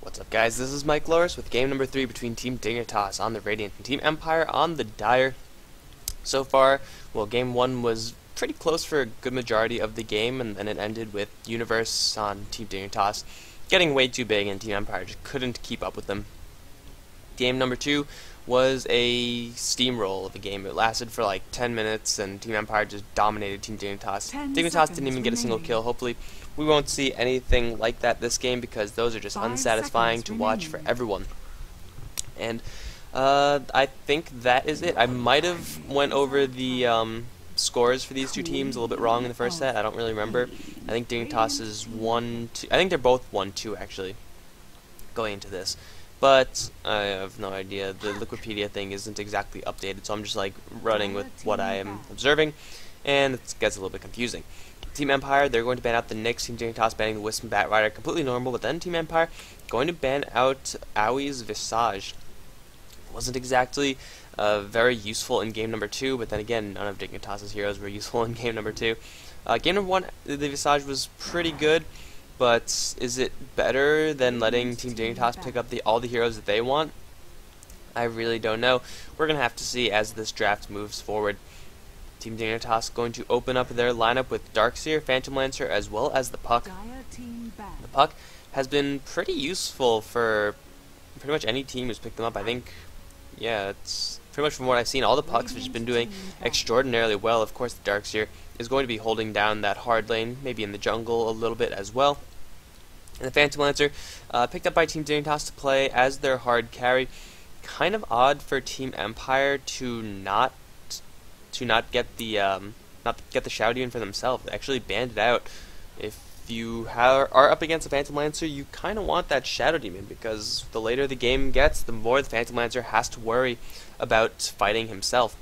What's up, guys? This is Mike Loris with game number 3 between Team Dignitas on the Radiant and Team Empire on the Dire. So far, well, game 1 was pretty close for a good majority of the game, and then it ended with Universe on Team Dignitas getting way too big, and Team Empire just couldn't keep up with them. Game number 2 was a steamroll of a game. It lasted for like 10 minutes, and Team Empire just dominated Team Dignitas. Dignitas didn't even get a single kill. Hopefully, we won't see anything like that this game, because those are just unsatisfying to watch for everyone. And I think that is it. I might have went over the scores for these two teams a little bit wrong in the first set. I don't really remember. I think Dignitas is 1-2. I think they're both 1-2 actually going into this. But I have no idea. The Wikipedia thing isn't exactly updated, so I'm just like running with what I am observing, and it gets a little bit confusing. Team Empire, they're going to ban out the Nyx. Team Dignitas banning the Wisp and Bat Rider, completely normal. But then Team Empire going to ban out Aui's Visage. Wasn't exactly very useful in game number 2, but then again, none of Dignitas' heroes were useful in game number 2. Game number 1, the Visage was pretty good. But is it better than letting Team Dignitas pick up all the heroes that they want? I really don't know. We're going to have to see as this draft moves forward. Team Dignitas going to open up their lineup with Darkseer, Phantom Lancer, as well as the Puck. The Puck has been pretty useful for pretty much any team who's picked them up. I think, yeah, it's pretty much from what I've seen, all the Pucks have just been doing extraordinarily well. Of course, the Darkseer is going to be holding down that hard lane, maybe in the jungle a little bit as well. And the Phantom Lancer, picked up by Team Dignitas to play as their hard carry. Kind of odd for Team Empire to not get the Shadow Demon for themselves. They actually banned it out. If you are up against a Phantom Lancer, you kind of want that Shadow Demon, because the later the game gets, the more the Phantom Lancer has to worry about fighting himself.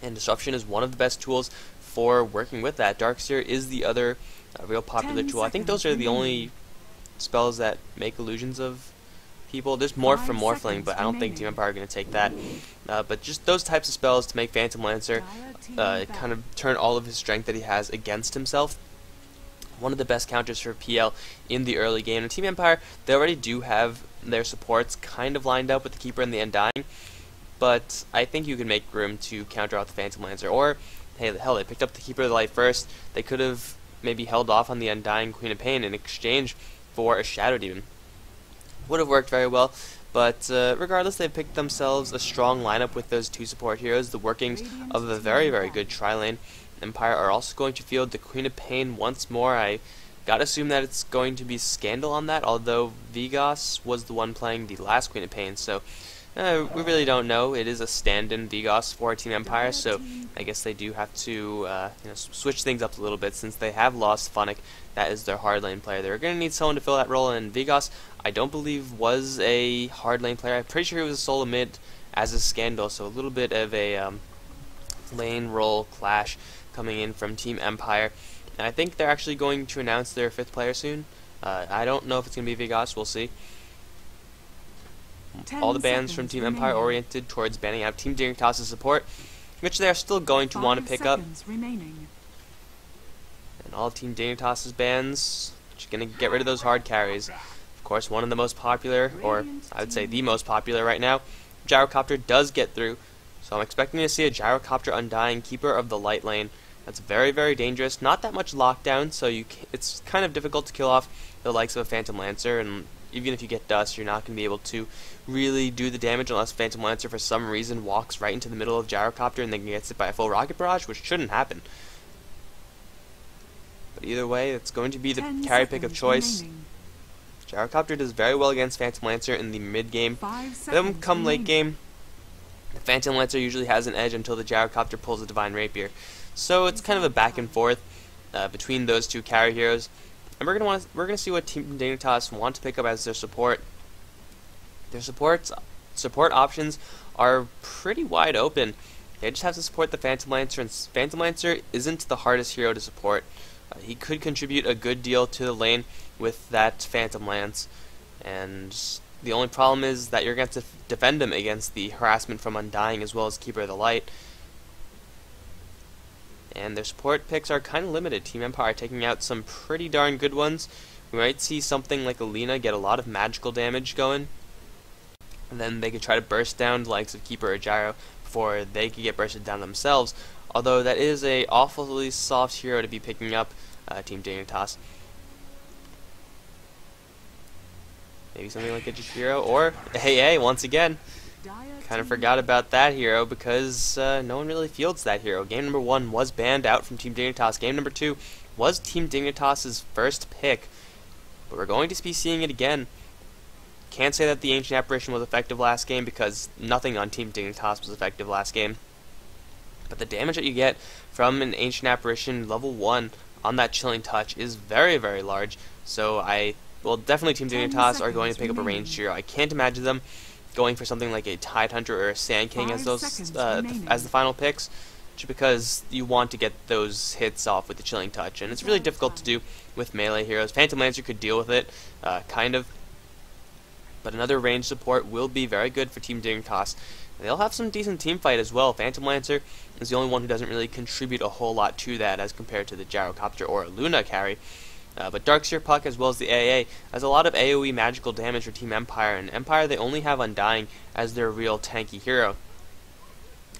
And Disruption is one of the best tools for working with that. Darkseer is the other real popular tool. I think those are the only spells that make illusions of people. There's more from Morphling, but I don't think Team Empire are going to take that. But just those types of spells to make Phantom Lancer kind of turn all of his strength that he has against himself. One of the best counters for PL in the early game. And Team Empire, they already do have their supports kind of lined up with the Keeper and the Undying, but I think you can make room to counter out the Phantom Lancer. Or, hey, hell, they picked up the Keeper of the Light first. They could have maybe held off on the Undying Queen of Pain in exchange for a Shadow Demon. Would have worked very well, but regardless, they picked themselves a strong lineup with those two support heroes. The workings of a very, very good tri-lane. Empire are also going to field the Queen of Pain once more. I gotta assume that it's going to be Scandal on that, although Vigos was the one playing the last Queen of Pain, so we really don't know. It is a stand-in Vigos for Team Empire, so I guess they do have to switch things up a little bit, since they have lost Funnick. That is their hard lane player. They're going to need someone to fill that role, and Vigos, I don't believe, was a hard lane player. I'm pretty sure he was a solo mid as a Scandal, so a little bit of a lane role clash coming in from Team Empire. And I think they're actually going to announce their 5th player soon. I don't know if it's going to be Vigos. We'll see. All the bans from Team Empire oriented towards banning out Team Dignitas' support, which they are still going to want to pick up. And all Team Dignitas' bans, just going to get rid of those hard carries. Of course, one of the most popular, or I would say the most popular right now, Gyrocopter does get through. So I'm expecting to see a Gyrocopter Undying, Keeper of the Light Lane. That's very, very dangerous. Not that much lockdown, so it's kind of difficult to kill off the likes of a Phantom Lancer, and even if you get Dust, you're not going to be able to really do the damage unless Phantom Lancer for some reason walks right into the middle of Gyrocopter and then gets hit by a full Rocket Barrage, which shouldn't happen. But either way, it's going to be the carry pick of choice. Gyrocopter does very well against Phantom Lancer in the mid game. Then come late game, the Phantom Lancer usually has an edge until the Gyrocopter pulls a Divine Rapier. So it's kind of a back and forth between those two carry heroes. And we're gonna see what Team Dignitas want to pick up as their support. Their support options are pretty wide open. They just have to support the Phantom Lancer, and Phantom Lancer isn't the hardest hero to support. He could contribute a good deal to the lane with that Phantom Lance, and the only problem is that you're going to defend him against the harassment from Undying as well as Keeper of the Light. And their support picks are kind of limited. Team Empire taking out some pretty darn good ones, We might see something like Alina get a lot of magical damage going, and then they could try to burst down the likes of Keeper or Gyro before they could get bursted down themselves. Although that is a awfully soft hero to be picking up, Team Dignitas. Maybe something like a Jakiro, or AA once again. Kind of forgot about that hero because no one really fields that hero. Game number 1 was banned out from Team Dignitas. Game number 2 was Team Dignitas' first pick, but we're going to be seeing it again. Can't say that the Ancient Apparition was effective last game because nothing on Team Dignitas was effective last game. But the damage that you get from an Ancient Apparition level 1 on that Chilling Touch is very, very large. So definitely Team Dignitas are going to pick up a ranged hero. I can't imagine them going for something like a Tide Hunter or a Sand King as the final picks, just because you want to get those hits off with the Chilling Touch, and it's really difficult to do with melee heroes. Phantom Lancer could deal with it, kind of, but another ranged support will be very good for Team Dignitas. They'll have some decent team fight as well. Phantom Lancer is the only one who doesn't really contribute a whole lot to that as compared to the Gyrocopter or Luna carry. But Darkseer Puck as well as the AA has a lot of AoE magical damage for Team Empire, and Empire they only have Undying as their real tanky hero.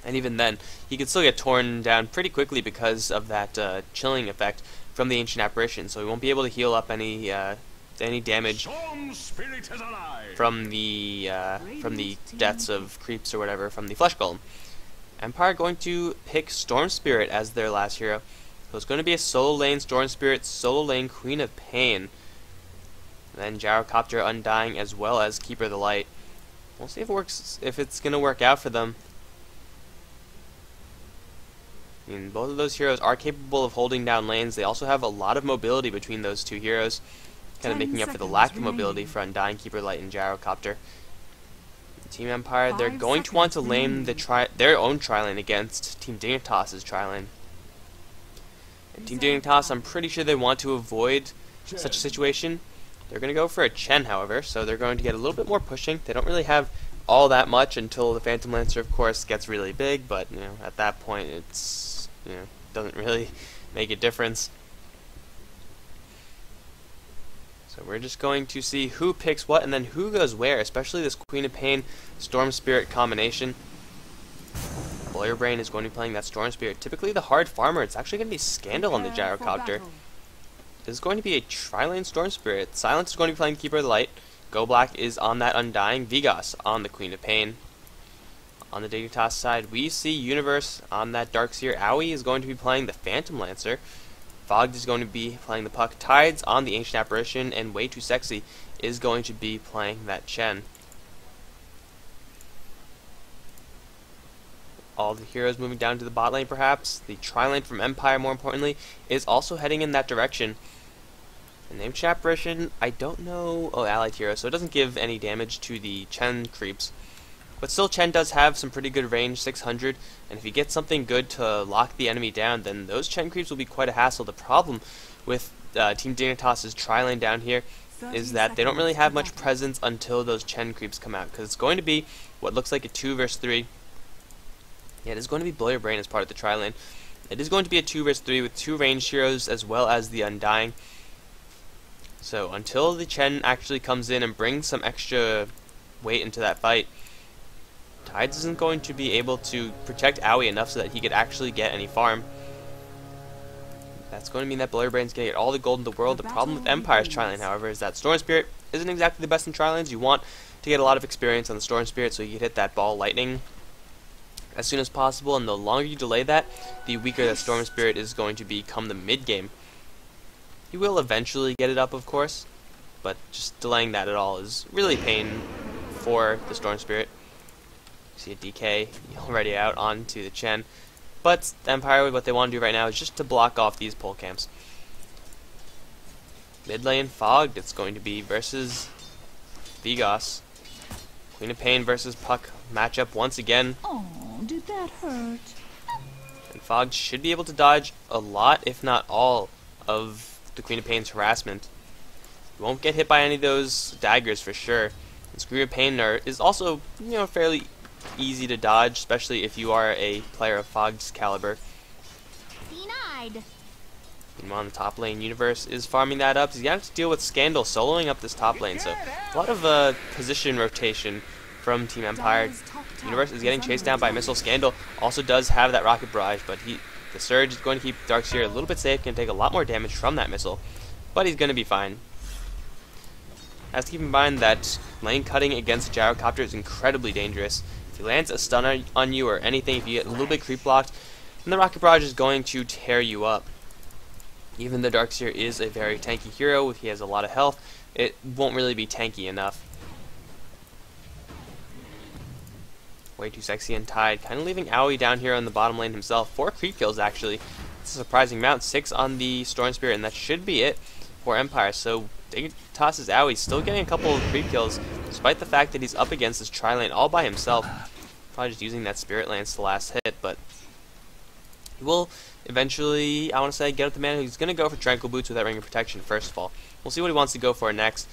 And even then, he could still get torn down pretty quickly because of that chilling effect from the Ancient Apparition, so he won't be able to heal up any damage from the deaths of creeps or whatever from the Flesh Golem. Empire going to pick Storm Spirit as their last hero. So it's going to be a solo lane Storm Spirit, solo lane Queen of Pain, and then Gyrocopter Undying as well as Keeper of the Light. We'll see if it works, if it's going to work out for them. I mean, both of those heroes are capable of holding down lanes. They also have a lot of mobility between those two heroes, kind of making up for the lack of mobility for Undying, Keeper of the Light, and Gyrocopter. Team Empire, they're going to want to lane their own tri-lane against Team Dignitas' tri-lane. Team Dignitas, I'm pretty sure they want to avoid such a situation. They're going to go for a Chen, however, so they're going to get a little bit more pushing. They don't really have all that much until the Phantom Lancer, of course, gets really big, but at that point, it's doesn't really make a difference. So we're just going to see who picks what and then who goes where, especially this Queen of Pain Storm Spirit combination. Lawyer Brain is going to be playing that Storm Spirit. Typically the hard farmer, it's actually going to be Scandal on the Gyrocopter. This is going to be a tri-lane Storm Spirit. Silence is going to be playing Keeper of the Light. Go Black is on that Undying. Vigas on the Queen of Pain. On the Dignitas side, we see Universe on that Darkseer. Owie is going to be playing the Phantom Lancer. Fogged is going to be playing the Puck. Tides on the Ancient Apparition, and Way Too Sexy is going to be playing that Chen. All the heroes moving down to the bot lane, perhaps. The tri-lane from Empire, more importantly, is also heading in that direction. And the Ancient Apparition, I don't know... Oh, allied hero, so it doesn't give any damage to the Chen creeps. But still, Chen does have some pretty good range, 600, and if you get something good to lock the enemy down, then those Chen creeps will be quite a hassle. The problem with Team Dignitas' tri-lane down here is that they don't really have much presence until those Chen creeps come out, because it's going to be what looks like a 2 versus 3. Yeah, it is going to be Blow Your Brain as part of the tri-lane. It is going to be a 2 versus 3 with 2 ranged heroes as well as the Undying. So until the Chen actually comes in and brings some extra weight into that fight, Tides isn't going to be able to protect Owie enough so that he could actually get any farm. That's going to mean that Blow Your Brain's going to get all the gold in the world. The problem with Empire's tri-lane, however, is that Storm Spirit isn't exactly the best in tri-lanes. You want to get a lot of experience on the Storm Spirit so you can hit that ball lightning as soon as possible, and the longer you delay that, the weaker that Storm Spirit is going to become the mid-game. You will eventually get it up, of course, but just delaying that at all is really pain for the Storm Spirit. You see a DK already out onto the Chen, but Empire, what they want to do right now is just to block off these pole camps. Mid lane Fogged, it's going to be versus Vigas. Queen of Pain versus Puck matchup once again. Oh, did that hurt? And Fogged should be able to dodge a lot, if not all, of the Queen of Pain's harassment. You won't get hit by any of those daggers for sure. And Scream of Pain is also, fairly easy to dodge, especially if you are a player of Fogged's caliber. Denied. Meanwhile, on the top lane, Universe is farming that up. He's going to have to deal with Scandal soloing up this top lane, so a lot of position rotation from Team Empire. Universe is getting chased down by Missile. Scandal also does have that Rocket Barrage, but the Surge is going to keep Darkseer a little bit safe, can take a lot more damage from that missile, but he's going to be fine. Has to keep in mind that lane cutting against Gyrocopter is incredibly dangerous. If he lands a stun on you or anything, if you get a little bit creep blocked, then the Rocket Barrage is going to tear you up. Even though Darkseer is a very tanky hero, he has a lot of health, it won't really be tanky enough. Way too sexy and Tide, kind of leaving Aoi down here on the bottom lane himself. 4 creep kills actually. It's a surprising amount. 6 on the Storm Spirit, and that should be it for Empire. So Dignitas' Aoi still getting a couple of creep kills, despite the fact that he's up against this tri-lane all by himself. Probably just using that Spirit Lance to last hit, but he will eventually, I want to say, get up the man. He's going to go for Tranquil Boots with that Ring of Protection first of all. We'll see what he wants to go for next.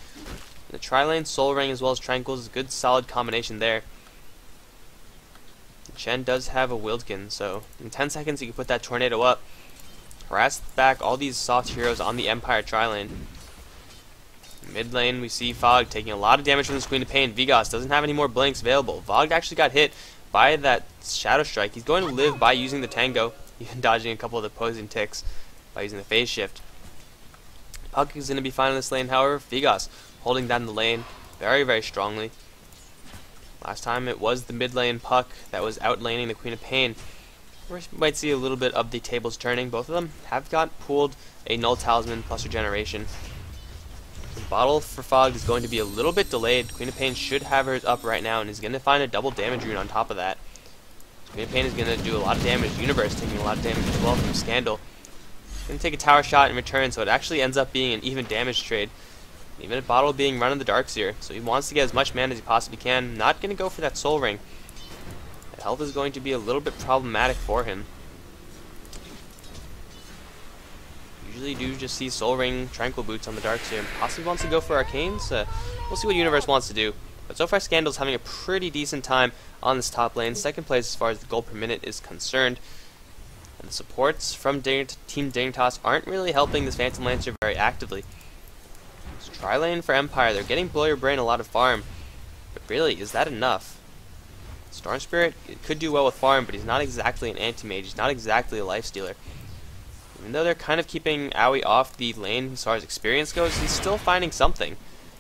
The tri-lane, Soul Ring as well as Tranquil is a good solid combination there. Chen does have a Wildkin, so in 10 seconds he can put that Tornado up. Harass back all these soft heroes on the Empire tri-lane. Mid lane we see Fog taking a lot of damage from this Queen of Pain. Vigos doesn't have any more blinks available. Vog actually got hit by that Shadow Strike. He's going to live by using the Tango, even dodging a couple of the poison ticks by using the Phase Shift. Puck is going to be fine in this lane, however. Vigos holding down the lane very, very strongly. Last time it was the mid lane Puck that was outlaning the Queen of Pain. We might see a little bit of the tables turning. Both of them have got pooled a Null Talisman plus Regeneration. The bottle for Fog is going to be a little bit delayed. Queen of Pain should have hers up right now and is going to find a double damage rune on top of that. Queen of Pain is going to do a lot of damage. Universe taking a lot of damage as well from Scandal. Going to take a tower shot in return, so it actually ends up being an even damage trade. Even a bottle being run in the Darkseer, so he wants to get as much mana as he possibly can. Not going to go for that Soul Ring. That health is going to be a little bit problematic for him. Usually do just see Soul Ring, Tranquil Boots on the Darkseer. Possibly wants to go for Arcanes. We'll see what Universe wants to do. But so far Scandal's having a pretty decent time on this top lane. Second place as far as the gold per minute is concerned. And the supports from Team Dignitas aren't really helping this Phantom Lancer very actively. Tri-lane for Empire, they're getting Blow Your Brain a lot of farm, but really, is that enough? Storm Spirit could do well with farm, but he's not exactly an anti-mage, he's not exactly a life stealer. Even though they're kind of keeping Aoi off the lane as far as experience goes, he's still finding something.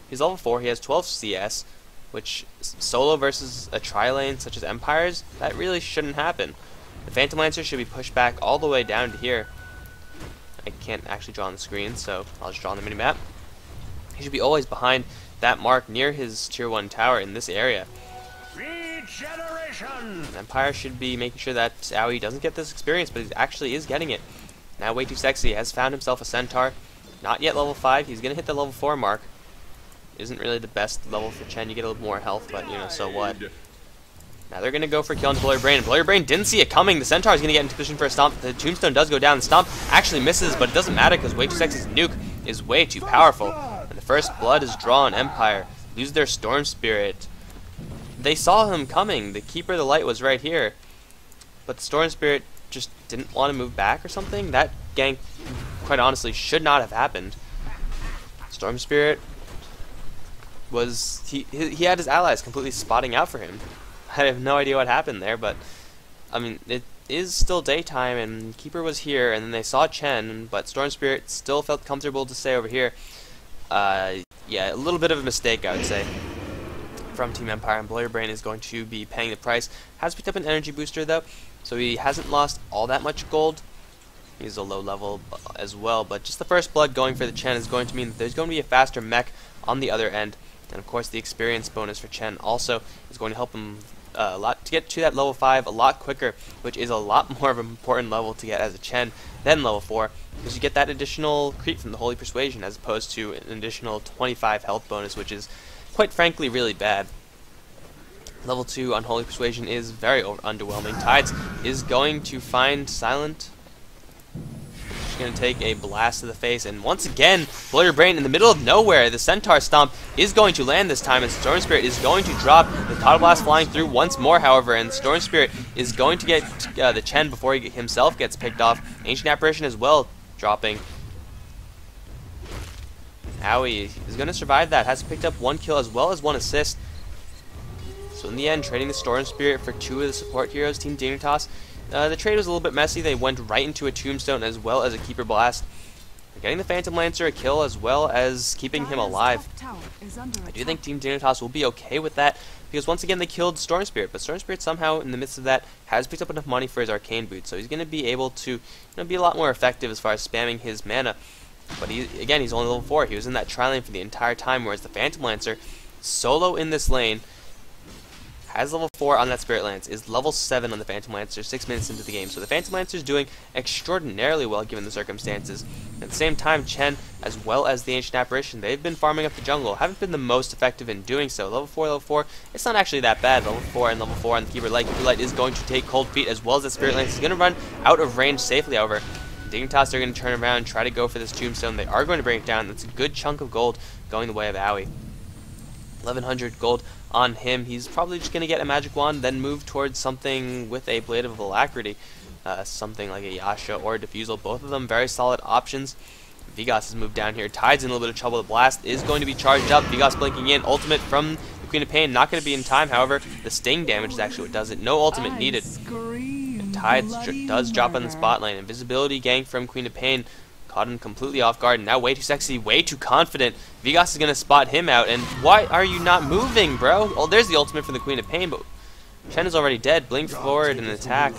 He's level 4, he has 12 CS, which solo versus a tri-lane such as Empire's, that really shouldn't happen. The Phantom Lancer should be pushed back all the way down to here. I can't actually draw on the screen, so I'll just draw on the minimap. He should be always behind that mark near his tier 1 tower in this area. Regeneration! Empire should be making sure that Aoi doesn't get this experience, but he actually is getting it. Now Way Too Sexy has found himself a Centaur. Not yet level 5, he's going to hit the level 4 mark. Isn't really the best level for Chen, you get a little more health, but you know, so what. Now they're going to go for killing Blow Your Brain. Blow Your Brain didn't see it coming. The Centaur is going to get into position for a stomp. The Tombstone does go down. The stomp actually misses, but it doesn't matter because Way Too Sexy's nuke is way too powerful. And the first blood is drawn. Empire lose their Storm Spirit. They saw him coming. The Keeper of the Light was right here. But the Storm Spirit just didn't want to move back or something. That gank, quite honestly, should not have happened. Storm Spirit was... He had his allies completely spotting out for him. I have no idea what happened there, but I mean, it is still daytime, and Keeper was here, and then they saw Chen, but Storm Spirit still felt comfortable to stay over here. Yeah, a little bit of a mistake, I would say, from Team Empire, and Blow Your Brain is going to be paying the price. Has picked up an energy booster, though, so he hasn't lost all that much gold. He's a low level as well, but just the first blood going for the Chen is going to mean that there's going to be a faster mech on the other end, and of course the experience bonus for Chen also is going to help him a lot to get to that level 5 a lot quicker, which is a lot more of an important level to get as a Chen than level 4, because you get that additional creep from the Holy Persuasion as opposed to an additional 25 health bonus, which is quite frankly really bad. Level 2 on Holy Persuasion is very underwhelming. Tides is going to find Silent. She's going to take a blast to the face, and once again, Blow Your Brain in the middle of nowhere. The Centaur Stomp is going to land this time, and Storm Spirit is going to drop. The Tidal Blast flying through once more, however, and Storm Spirit is going to get the Chen before he himself gets picked off. Ancient Apparition as well dropping. Owie is going to survive that. Has picked up 1 kill as well as 1 assist. So in the end, trading the Storm Spirit for 2 of the support heroes, Team Dignitas. The trade was a little bit messy. They went right into a Tombstone as well as a Keeper Blast. They're getting the Phantom Lancer a kill as well as keeping him alive. I do think Team Dignitas will be okay with that because once again they killed Storm Spirit, but Storm Spirit somehow in the midst of that has picked up enough money for his Arcane Boot, so he's going to be able to be a lot more effective as far as spamming his mana. But he's only level 4. He was in that tri-lane for the entire time, whereas the Phantom Lancer, solo in this lane, has level 4 on that Spirit Lance, is level 7 on the Phantom Lancer 6 minutes into the game. So the Phantom Lancer is doing extraordinarily well given the circumstances. At the same time, Chen, as well as the Ancient Apparition, they've been farming up the jungle. Haven't been the most effective in doing so. Level 4, it's not actually that bad. Level 4 and level 4 on the Keeper Light. Keeper Light is going to take Cold Feet as well as the Spirit Lance. He's going to run out of range safely, however. Dignitas are going to turn around and try to go for this Tombstone. They are going to bring it down. That's a good chunk of gold going the way of Owie. 1100 gold on him. He's probably just going to get a Magic Wand, then move towards something with a Blade of Alacrity. Something like a Yasha or a Diffusal. Both of them very solid options. Vigas has moved down here. Tide's in a little bit of trouble. The Blast is going to be charged up. Vigas blinking in. Ultimate from the Queen of Pain. Not going to be in time, however. The Sting damage is actually what does it. No ultimate needed. Tide does drop on the spot lane. Invisibility gank from Queen of Pain caught him completely off guard. And now way too sexy, way too confident. Vigas is going to spot him out. And why are you not moving, bro? Oh, there's the ultimate from the Queen of Pain, but Chen is already dead. Blink forward and attack.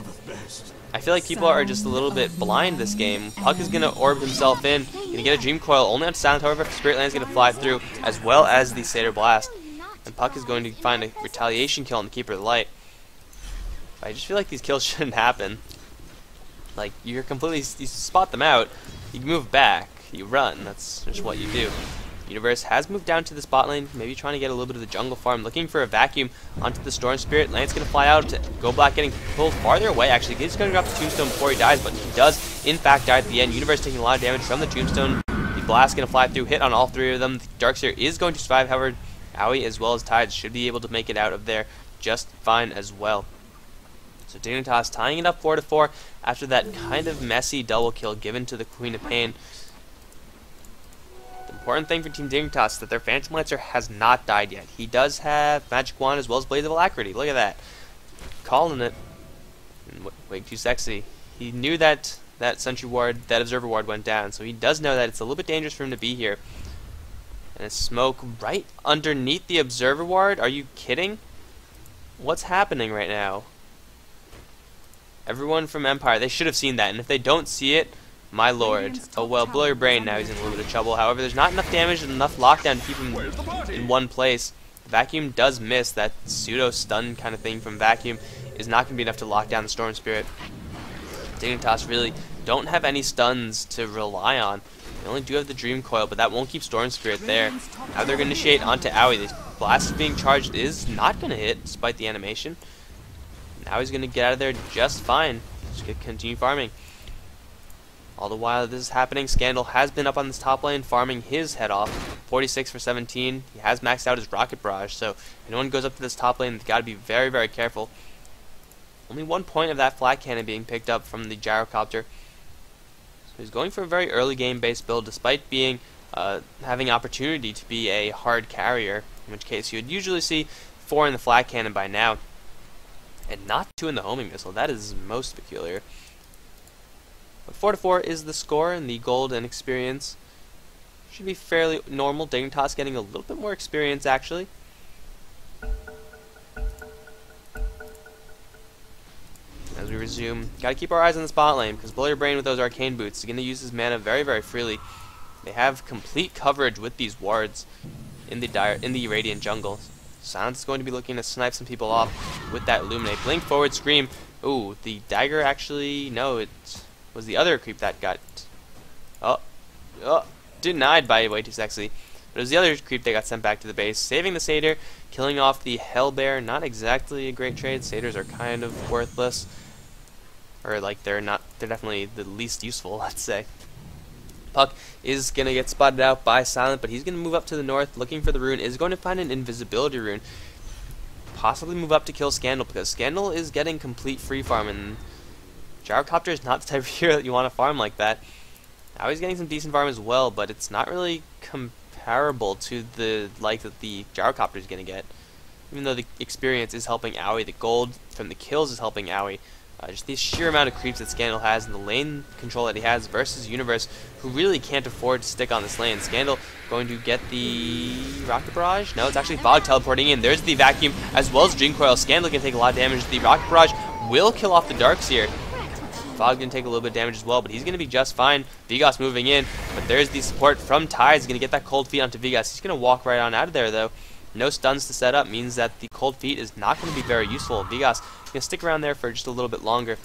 I feel like people are just a little bit blind this game. Puck is going to orb himself in. Going to get a Dream Coil. Only on Silent, however. Spirit Land is going to fly through, as well as the Satyr Blast. And Puck is going to find a retaliation kill on the Keeper of the Light. I just feel like these kills shouldn't happen. Like, you spot them out, you move back, you run, that's just what you do. Universe has moved down to the spot lane, maybe trying to get a little bit of the jungle farm, looking for a vacuum onto the Storm Spirit. Lance going to fly out, Go Black getting pulled farther away, actually. He's going to drop the Tombstone before he dies, but he does, in fact, die at the end. Universe taking a lot of damage from the Tombstone. The Blast going to fly through, hit on all 3 of them. The Darkseer is going to survive, however, Owie as well as Tide should be able to make it out of there just fine as well. So Dignitas tying it up 4-4 after that kind of messy double kill given to the Queen of Pain. The important thing for Team Dignitas is that their Phantom Lancer has not died yet. He does have Magic Wand as well as Blades of Alacrity. Look at that. Calling it. Way too sexy. He knew that Sentry Ward, that Observer Ward went down, so he does know that it's a little bit dangerous for him to be here. And a smoke right underneath the Observer Ward? Are you kidding? What's happening right now? Everyone from Empire, they should have seen that, and if they don't see it, my lord. Oh well, blow your brain, now he's in a little bit of trouble. However, there's not enough damage and enough lockdown to keep him in one place. The Vacuum does miss. That pseudo-stun kind of thing from Vacuum is not going to be enough to lock down the Storm Spirit. Dignitas really don't have any stuns to rely on. They only do have the Dream Coil, but that won't keep Storm Spirit there. Now they're going to initiate onto Owie. The Blast being charged is not going to hit, despite the animation. Now he's going to get out of there just fine. Just going to continue farming. All the while this is happening, Scandal has been up on this top lane farming his head off. 46 for 17. He has maxed out his Rocket Barrage, so if anyone goes up to this top lane, they've got to be very, very careful. Only 1 point of that flat cannon being picked up from the Gyrocopter. So he's going for a very early game based build, despite being having opportunity to be a hard carrier, in which case you would usually see 4 in the flat cannon by now. And not 2 in the homing missile. That is most peculiar. But 4-4 is the score, and the gold and experience should be fairly normal. Dignitas getting a little bit more experience, actually. As we resume, gotta keep our eyes on the spot lane, because Blow Your Brain with those Arcane Boots is going to use his mana very, very freely. They have complete coverage with these wards in the Radiant jungle. Silence is going to be looking to snipe some people off with that Illuminate. Blink forward, scream. Ooh, the dagger actually, no, it was the other creep that got, denied by Way Too Sexy. But it was the other creep that got sent back to the base, saving the Satyr, killing off the Hellbear. Not exactly a great trade. Satyrs are kind of worthless. Or like they're definitely the least useful, let's say. Puck is going to get spotted out by Silent, but he's going to move up to the north looking for the rune. Is going to find an invisibility rune. Possibly move up to kill Scandal, because Scandal is getting complete free farm, and Gyrocopter is not the type of hero that you want to farm like that. Now he's getting some decent farm as well, but it's not really comparable to the like that the gyrocopter is going to get. Even though the experience is helping Aoi, the gold from the kills is helping Aoi. Just the sheer amount of creeps that Scandal has and the lane control that he has versus Universe, who really can't afford to stick on this lane. Scandal going to get the Rocket Barrage? No, it's actually Fog teleporting in. There's the Vacuum as well as Dream Coil. Scandal can take a lot of damage. The Rocket Barrage will kill off the Darkseer. Fog can take a little bit of damage as well, but he's going to be just fine. Vigas moving in, but there's the support from Ty. He's going to get that cold feet onto Vigas. He's going to walk right on out of there, though. No stuns to set up means that the cold feet is not going to be very useful. Vigas can stick around there for just a little bit longer.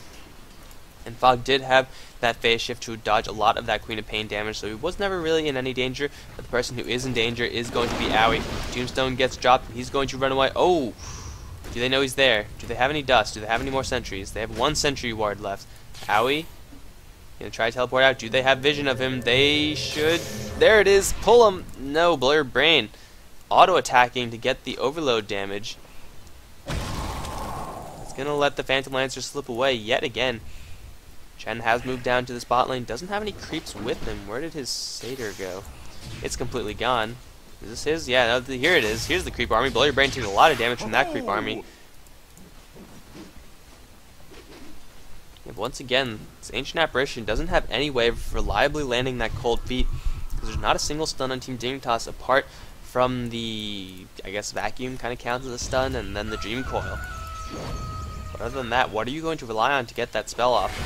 And Fog did have that phase shift to dodge a lot of that Queen of Pain damage, so he was never really in any danger. But the person who is in danger is going to be Aoi. Tombstone gets dropped, and he's going to run away. Oh! Do they know he's there? Do they have any dust? Do they have any more sentries? They have one sentry ward left. Aoi? Gonna try to teleport out. Do they have vision of him? They should. There it is. Pull him. No, Blur Brain. Auto-attacking to get the overload damage. It's going to let the Phantom Lancer slip away yet again. Chen has moved down to the spot lane. Doesn't have any creeps with him. Where did his Satyr go? It's completely gone. Is this his? Yeah, no, here it is. Here's the creep army. Blow Your Brain takes a lot of damage from that creep army. And once again, this Ancient Apparition doesn't have any way of reliably landing that cold feet, because there's not a single stun on Team Dignitas apart from the, I guess, Vacuum kind of counts as a stun, and then the Dream Coil. But other than that, what are you going to rely on to get that spell off?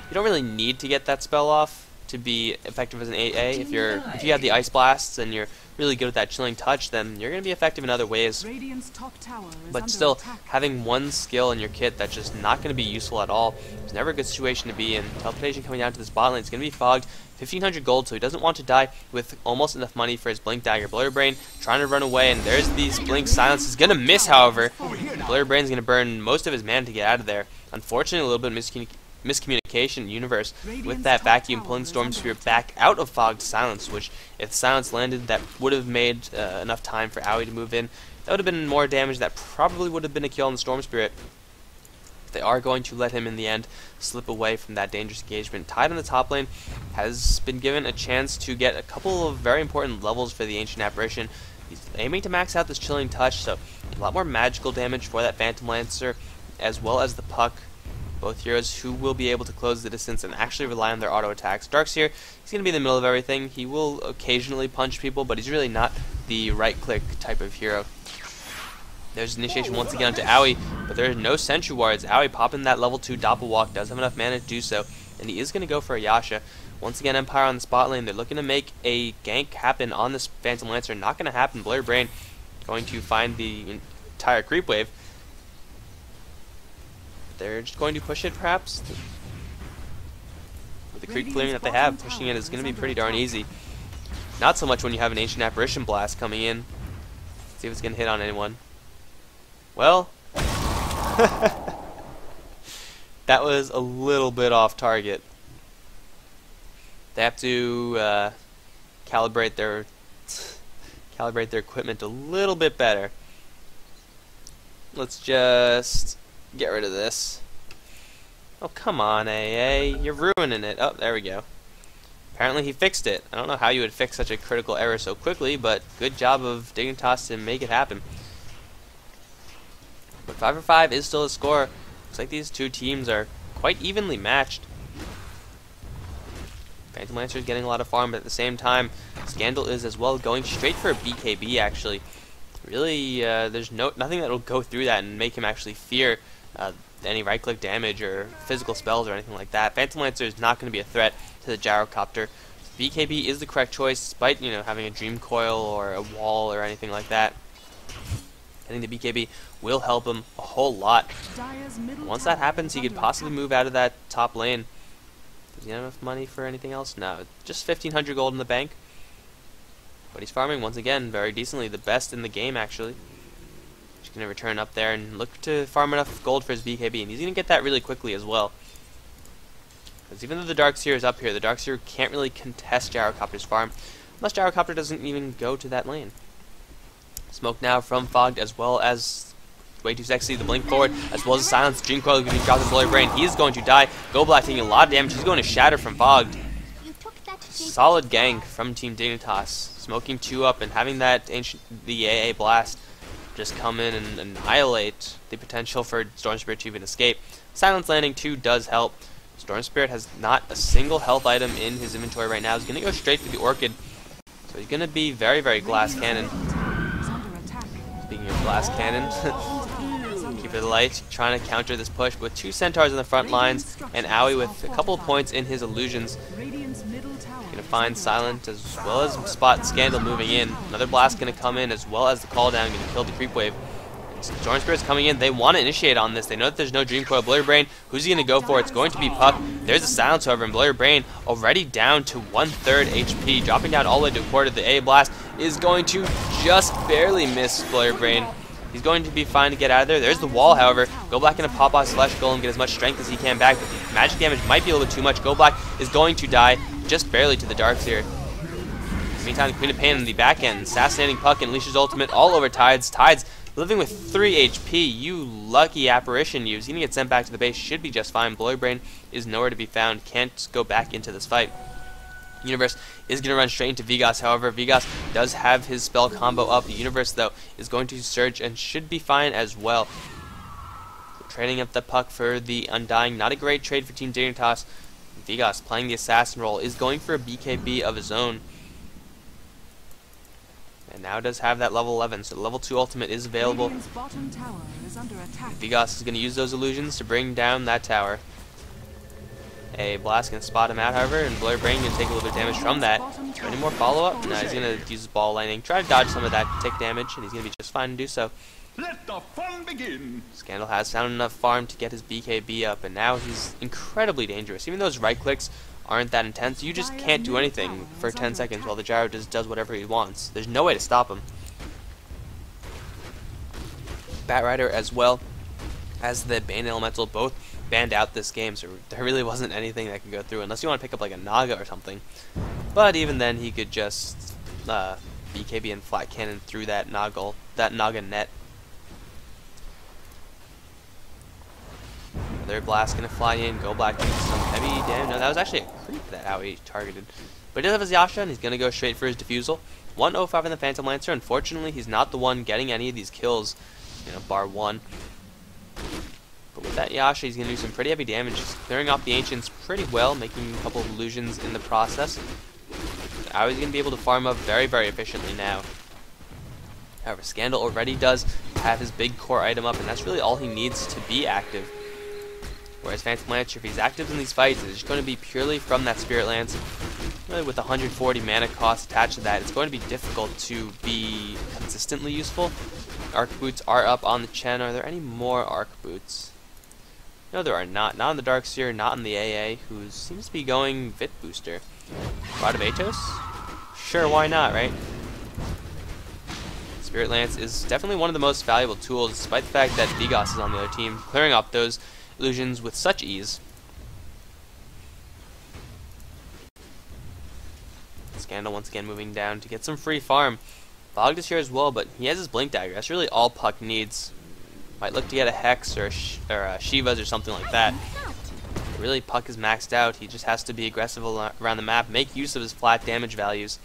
You don't really need to get that spell off to be effective as an AA. If you have the Ice Blasts and you're really good with that Chilling Touch, then you're going to be effective in other ways. But still, having one skill in your kit that's just not going to be useful at all is never a good situation to be in. Teleportation coming down to this bot lane is going to be Fogged. 1,500 gold, so he doesn't want to die with almost enough money for his Blink Dagger. Blur Brain trying to run away, and there's these Blink Silence. Is going to miss, however. Blur Brain's going to burn most of his mana to get out of there. Unfortunately, a little bit of miscommunication Universe with that Vacuum pulling Storm Spear back out of Fogged Silence, which if Silence landed, that would have made enough time for Aoi to move in. That would have been more damage. That probably would have been a kill on the Storm Spirit. They are going to let him in the end slip away from that dangerous engagement. Tide on the top lane has been given a chance to get a couple of very important levels for the Ancient Apparition. He's aiming to max out this Chilling Touch, so a lot more magical damage for that Phantom Lancer, as well as the Puck. Both heroes who will be able to close the distance and actually rely on their auto attacks. Darkseer, he's going to be in the middle of everything. He will occasionally punch people, but he's really not the right-click type of hero. There's initiation once again onto Aoi, but there are no sentry wards. Aoi popping that level 2 Doppelwalk, does have enough mana to do so, and he is going to go for a Yasha. Once again, Empire on the spot lane. They're looking to make a gank happen on this Phantom Lancer. Not going to happen. Blur Brain going to find the entire creep wave. They're just going to push it, perhaps. With the creep clearing that they have, pushing it is going to be pretty darn easy. Not so much when you have an Ancient Apparition Blast coming in. See if it's going to hit on anyone. Well, that was a little bit off target. They have to calibrate their equipment a little bit better. Let's just get rid of this. Oh, come on, AA. You're ruining it. Oh, there we go. Apparently he fixed it. I don't know how you would fix such a critical error so quickly, but good job of Dignitas to make it happen. But 5-for-5 is still a score. Looks like these two teams are quite evenly matched. Phantom Lancer is getting a lot of farm, but at the same time, Scandal is as well going straight for a BKB, actually. Really, there's nothing that will go through that and make him actually fear any right-click damage or physical spells or anything like that. Phantom Lancer is not going to be a threat to the Gyrocopter. BKB is the correct choice, despite having a Dream Coil or a wall or anything like that. I think the BKB will help him a whole lot. Once that happens, he could possibly move out of that top lane. Does he have enough money for anything else? No, just 1,500 gold in the bank. But he's farming, once again, very decently. The best in the game, actually. He's going to return up there and look to farm enough gold for his BKB. And he's going to get that really quickly as well. Because even though the Darkseer is up here, the Darkseer can't really contest Gyrocopter's farm. Unless Gyrocopter doesn't even go to that lane. Smoke now from Fogged, as well as Way Too Sexy, the blink forward, as well as the silence. Dream Coil getting dropped in Blur Brain. He is going to die. Go Black taking a lot of damage. He's going to shatter from Fogged. You took that solid gank from Team Dignitas, smoking 2 up and having that the AA blast just come in and annihilate the potential for Storm Spirit to even escape. Silence Landing 2 does help. Storm Spirit has not a single health item in his inventory right now. He's going to go straight for the Orchid. So he's going to be very, very glass cannon. Speaking of glass cannon, keep it light, trying to counter this push with 2 Centaurs in the front lines and Aoi with a couple of points in his illusions. Going to find Silent as well as spot Scandal moving in. Another blast going to come in as well as the call down, going to kill the creep wave. Storm Spirit's coming in. They want to initiate on this. They know that there's no Dream Coil. Blurry Brain, who's he going to go for? It's going to be Puck. There's a silence, however, and Blurry Brain already down to 1/3 HP, dropping down all the way to a quarter. The A blast is going to just barely miss Blurry Brain. He's going to be fine to get out of there. There's the wall, however. Go Black into pop off slash golem, get as much strength as he can back. But the magic damage might be a little bit too much. Go Black is going to die just barely to the darks here. Meantime, Queen of Pain in the back end, assassinating Puck and Leash's ultimate all over Tides. Tides living with 3 HP, you lucky apparition you. He's going to get sent back to the base, should be just fine. Blurry Brain is nowhere to be found, can't go back into this fight. Universe is going to run straight into Vegas, however, Vegas does have his spell combo up. The Universe, though, is going to surge and should be fine as well. Trading up the Puck for the Undying, not a great trade for Team Dignitas. Vegas playing the assassin role, is going for a BKB of his own. And now does have that level 11, so the level 2 ultimate is available. Vegas is going to use those illusions to bring down that tower. A blast can spot him out, however, and Blurry Brain can take a little bit of damage from that. Any more follow-up? No, he's going to use his ball lightning, try to dodge some of that tick damage, and he's going to be just fine to do so. Let the fun begin. Scandal has found enough farm to get his BKB up, and now he's incredibly dangerous. Even though his right clicks aren't that intense, you just can't do anything for 10 seconds while the gyro just does whatever he wants. There's no way to stop him. Batrider as well as the Bane Elemental both banned out this game, so there really wasn't anything that could go through unless you want to pick up like a Naga or something. But even then, he could just BKB and flat cannon through that Naga net. Another blast gonna fly in, Go Black doing some heavy damage. No, that was actually a creep that Aoi targeted. But he does have his Yasha, and he's gonna go straight for his defusal. 105 in the Phantom Lancer. Unfortunately, he's not the one getting any of these kills, bar one. But with that Yasha, he's gonna do some pretty heavy damage, just clearing off the Ancients pretty well, making a couple of illusions in the process. Aoi's gonna be able to farm up very, very efficiently now. However, Scandal already does have his big core item up, and that's really all he needs to be active. Whereas Phantom Lancer, if he's active in these fights, it's going to be purely from that Spirit Lance. Really, with 140 mana cost attached to that, it's going to be difficult to be consistently useful. Arc Boots are up on the channel. Are there any more Arc Boots? No, there are not. Not on the Darkseer, not on the AA, who seems to be going Vit Booster. Rod of Atos? Sure, why not, right? Spirit Lance is definitely one of the most valuable tools, despite the fact that Vegas is on the other team, clearing up those illusions with such ease. Scandal once again moving down to get some free farm. Fogged is here as well, but he has his Blink Dagger. That's really all Puck needs. Might look to get a Hex or a Shivas or something like that. But really, Puck is maxed out. He just has to be aggressive around the map, make use of his flat damage values.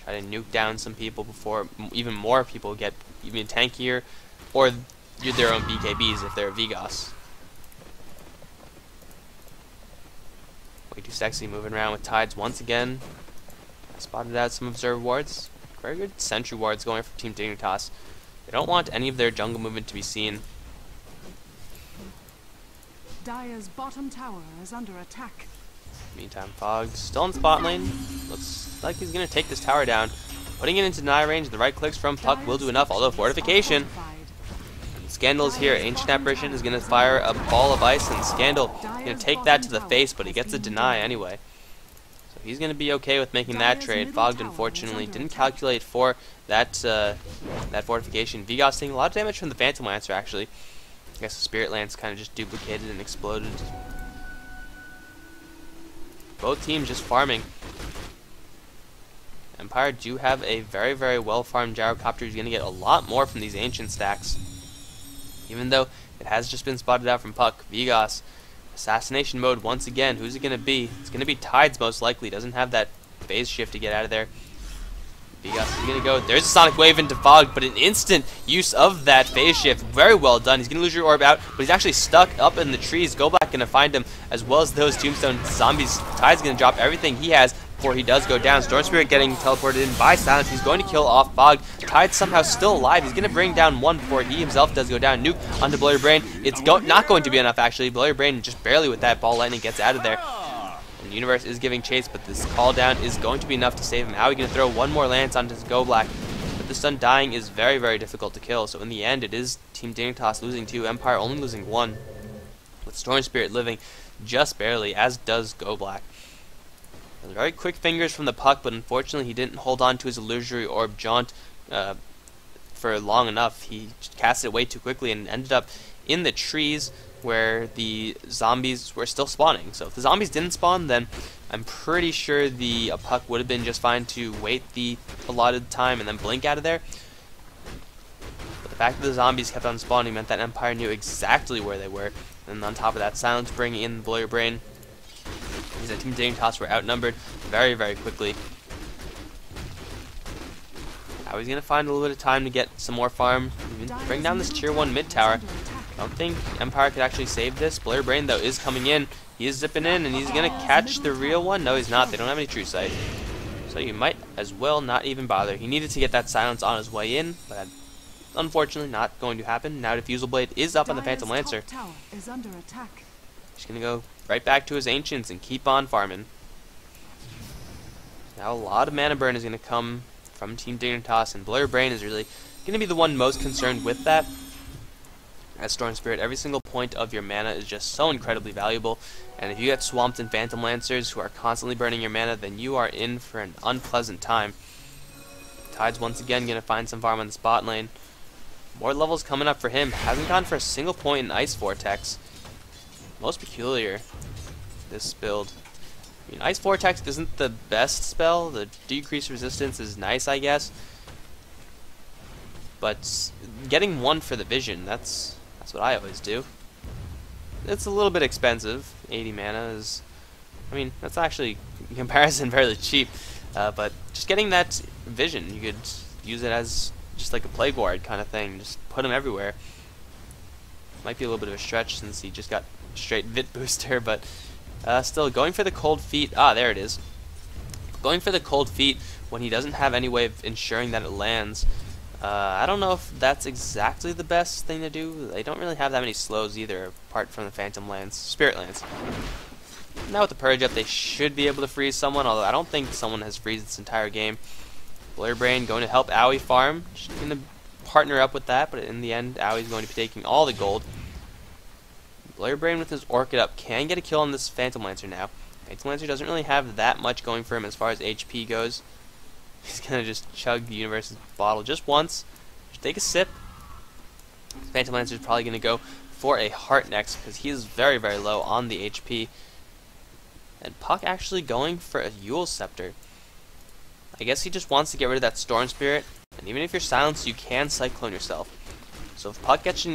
Try to nuke down some people before even more people get even tankier, or do their own BKBs if they're Vegas. Way too sexy moving around with Tides once again. Spotted out some observe wards. Very good sentry wards going for Team Dignitas. They don't want any of their jungle movement to be seen. Dire's bottom tower is under attack. Meantime, Fog still in spot lane. Looks like he's going to take this tower down. Putting it into deny range, the right clicks from Puck will do enough, although fortification. Scandal is here. Ancient Apparition is going to fire a ball of ice, and Scandal going to take that to the face, but he gets a deny anyway. So he's going to be okay with making that trade. Fogged, unfortunately, didn't calculate for that that fortification. Vegas taking a lot of damage from the Phantom Lancer, actually. I guess the Spirit Lance kind of just duplicated and exploded. Both teams just farming. Empire do have a very, very well-farmed Gyrocopter. He's going to get a lot more from these Ancient stacks. Even though it has just been spotted out from Puck, Vegas Assassination mode once again. Who's it going to be? It's going to be Tides most likely. Doesn't have that phase shift to get out of there. Dignitas is going to go. There's a Sonic Wave into Fog, but an instant use of that phase shift. Very well done. He's going to lose your orb out, but he's actually stuck up in the trees. Goblak going to find him, as well as those Tombstone zombies. Tide's going to drop everything he has before he does go down. Storm Spirit getting teleported in by Silence. He's going to kill off Fog. Tide's somehow still alive. He's going to bring down one before he himself does go down. Nuke onto Blow Your Brain. It's not going to be enough, actually. Blow Your Brain just barely with that ball lightning gets out of there. And the Universe is giving chase, but this call down is going to be enough to save him. Now he's going to throw one more lance onto his Goblak. But the stun dying is very, very difficult to kill. So in the end, it is Team Dignitas losing 2, Empire only losing 1. With Storm Spirit living just barely, as does Goblak. Very quick fingers from the puck, but unfortunately he didn't hold on to his illusory orb jaunt for long enough. He cast it way too quickly and ended up in the trees where the zombies were still spawning. So if the zombies didn't spawn, then I'm pretty sure the puck would have been just fine to wait the allotted time and then blink out of there. But the fact that the zombies kept on spawning meant that Empire knew exactly where they were. And on top of that, Silence bringing in Blow Your Brain. That Team Dignitas were outnumbered very, very quickly. Now he's going to find a little bit of time to get some more farm. Even bring down this tier 1 mid tower. I don't think Empire could actually save this. Blow Your Brain, though, is coming in. He is zipping in, and he's going to catch the real one. No, he's not. They don't have any true sight. So you might as well not even bother. He needed to get that silence on his way in, but unfortunately not going to happen. Now Diffusal Blade is up on the Phantom Lancer. He's going to go right back to his Ancients and keep on farming. Now a lot of mana burn is going to come from Team Dignitas, and Blow Your Brain is really going to be the one most concerned with that. As Storm Spirit, every single point of your mana is just so incredibly valuable, and if you get swamped in Phantom Lancers who are constantly burning your mana, then you are in for an unpleasant time. Tide's once again going to find some farm on the spot lane. More levels coming up for him. Hasn't gone for a single point in Ice Vortex. Most peculiar, this build. I mean, Ice Vortex isn't the best spell. The decreased resistance is nice, I guess. But getting one for the vision, that's what I always do. It's a little bit expensive. 80 mana is, I mean, that's actually, in comparison, fairly cheap. But just getting that vision, you could use it as just like a Plague Ward kind of thing. Just put him everywhere. Might be a little bit of a stretch since he just got straight Vit booster, but still going for the Cold Feet. Ah, there it is. Going for the Cold Feet when he doesn't have any way of ensuring that it lands. I don't know if that's exactly the best thing to do. They don't really have that many slows either, apart from the Phantom Lance, Spirit Lance. Now with the Purge up, they should be able to freeze someone, although I don't think someone has freezed this entire game. Blow Your Brain going to help Owie farm. Just going to partner up with that, but in the end, Owie's going to be taking all the gold. Blow Your Brain with his Orchid up can get a kill on this Phantom Lancer now. Phantom Lancer doesn't really have that much going for him as far as HP goes. He's going to just chug the Universe's bottle just once. Just take a sip. Phantom Lancer is probably going to go for a Heart next because he is very, very low on the HP. And Puck actually going for a Yule Scepter. I guess he just wants to get rid of that Storm Spirit. And even if you're silenced, you can Cyclone yourself. So if Puck gets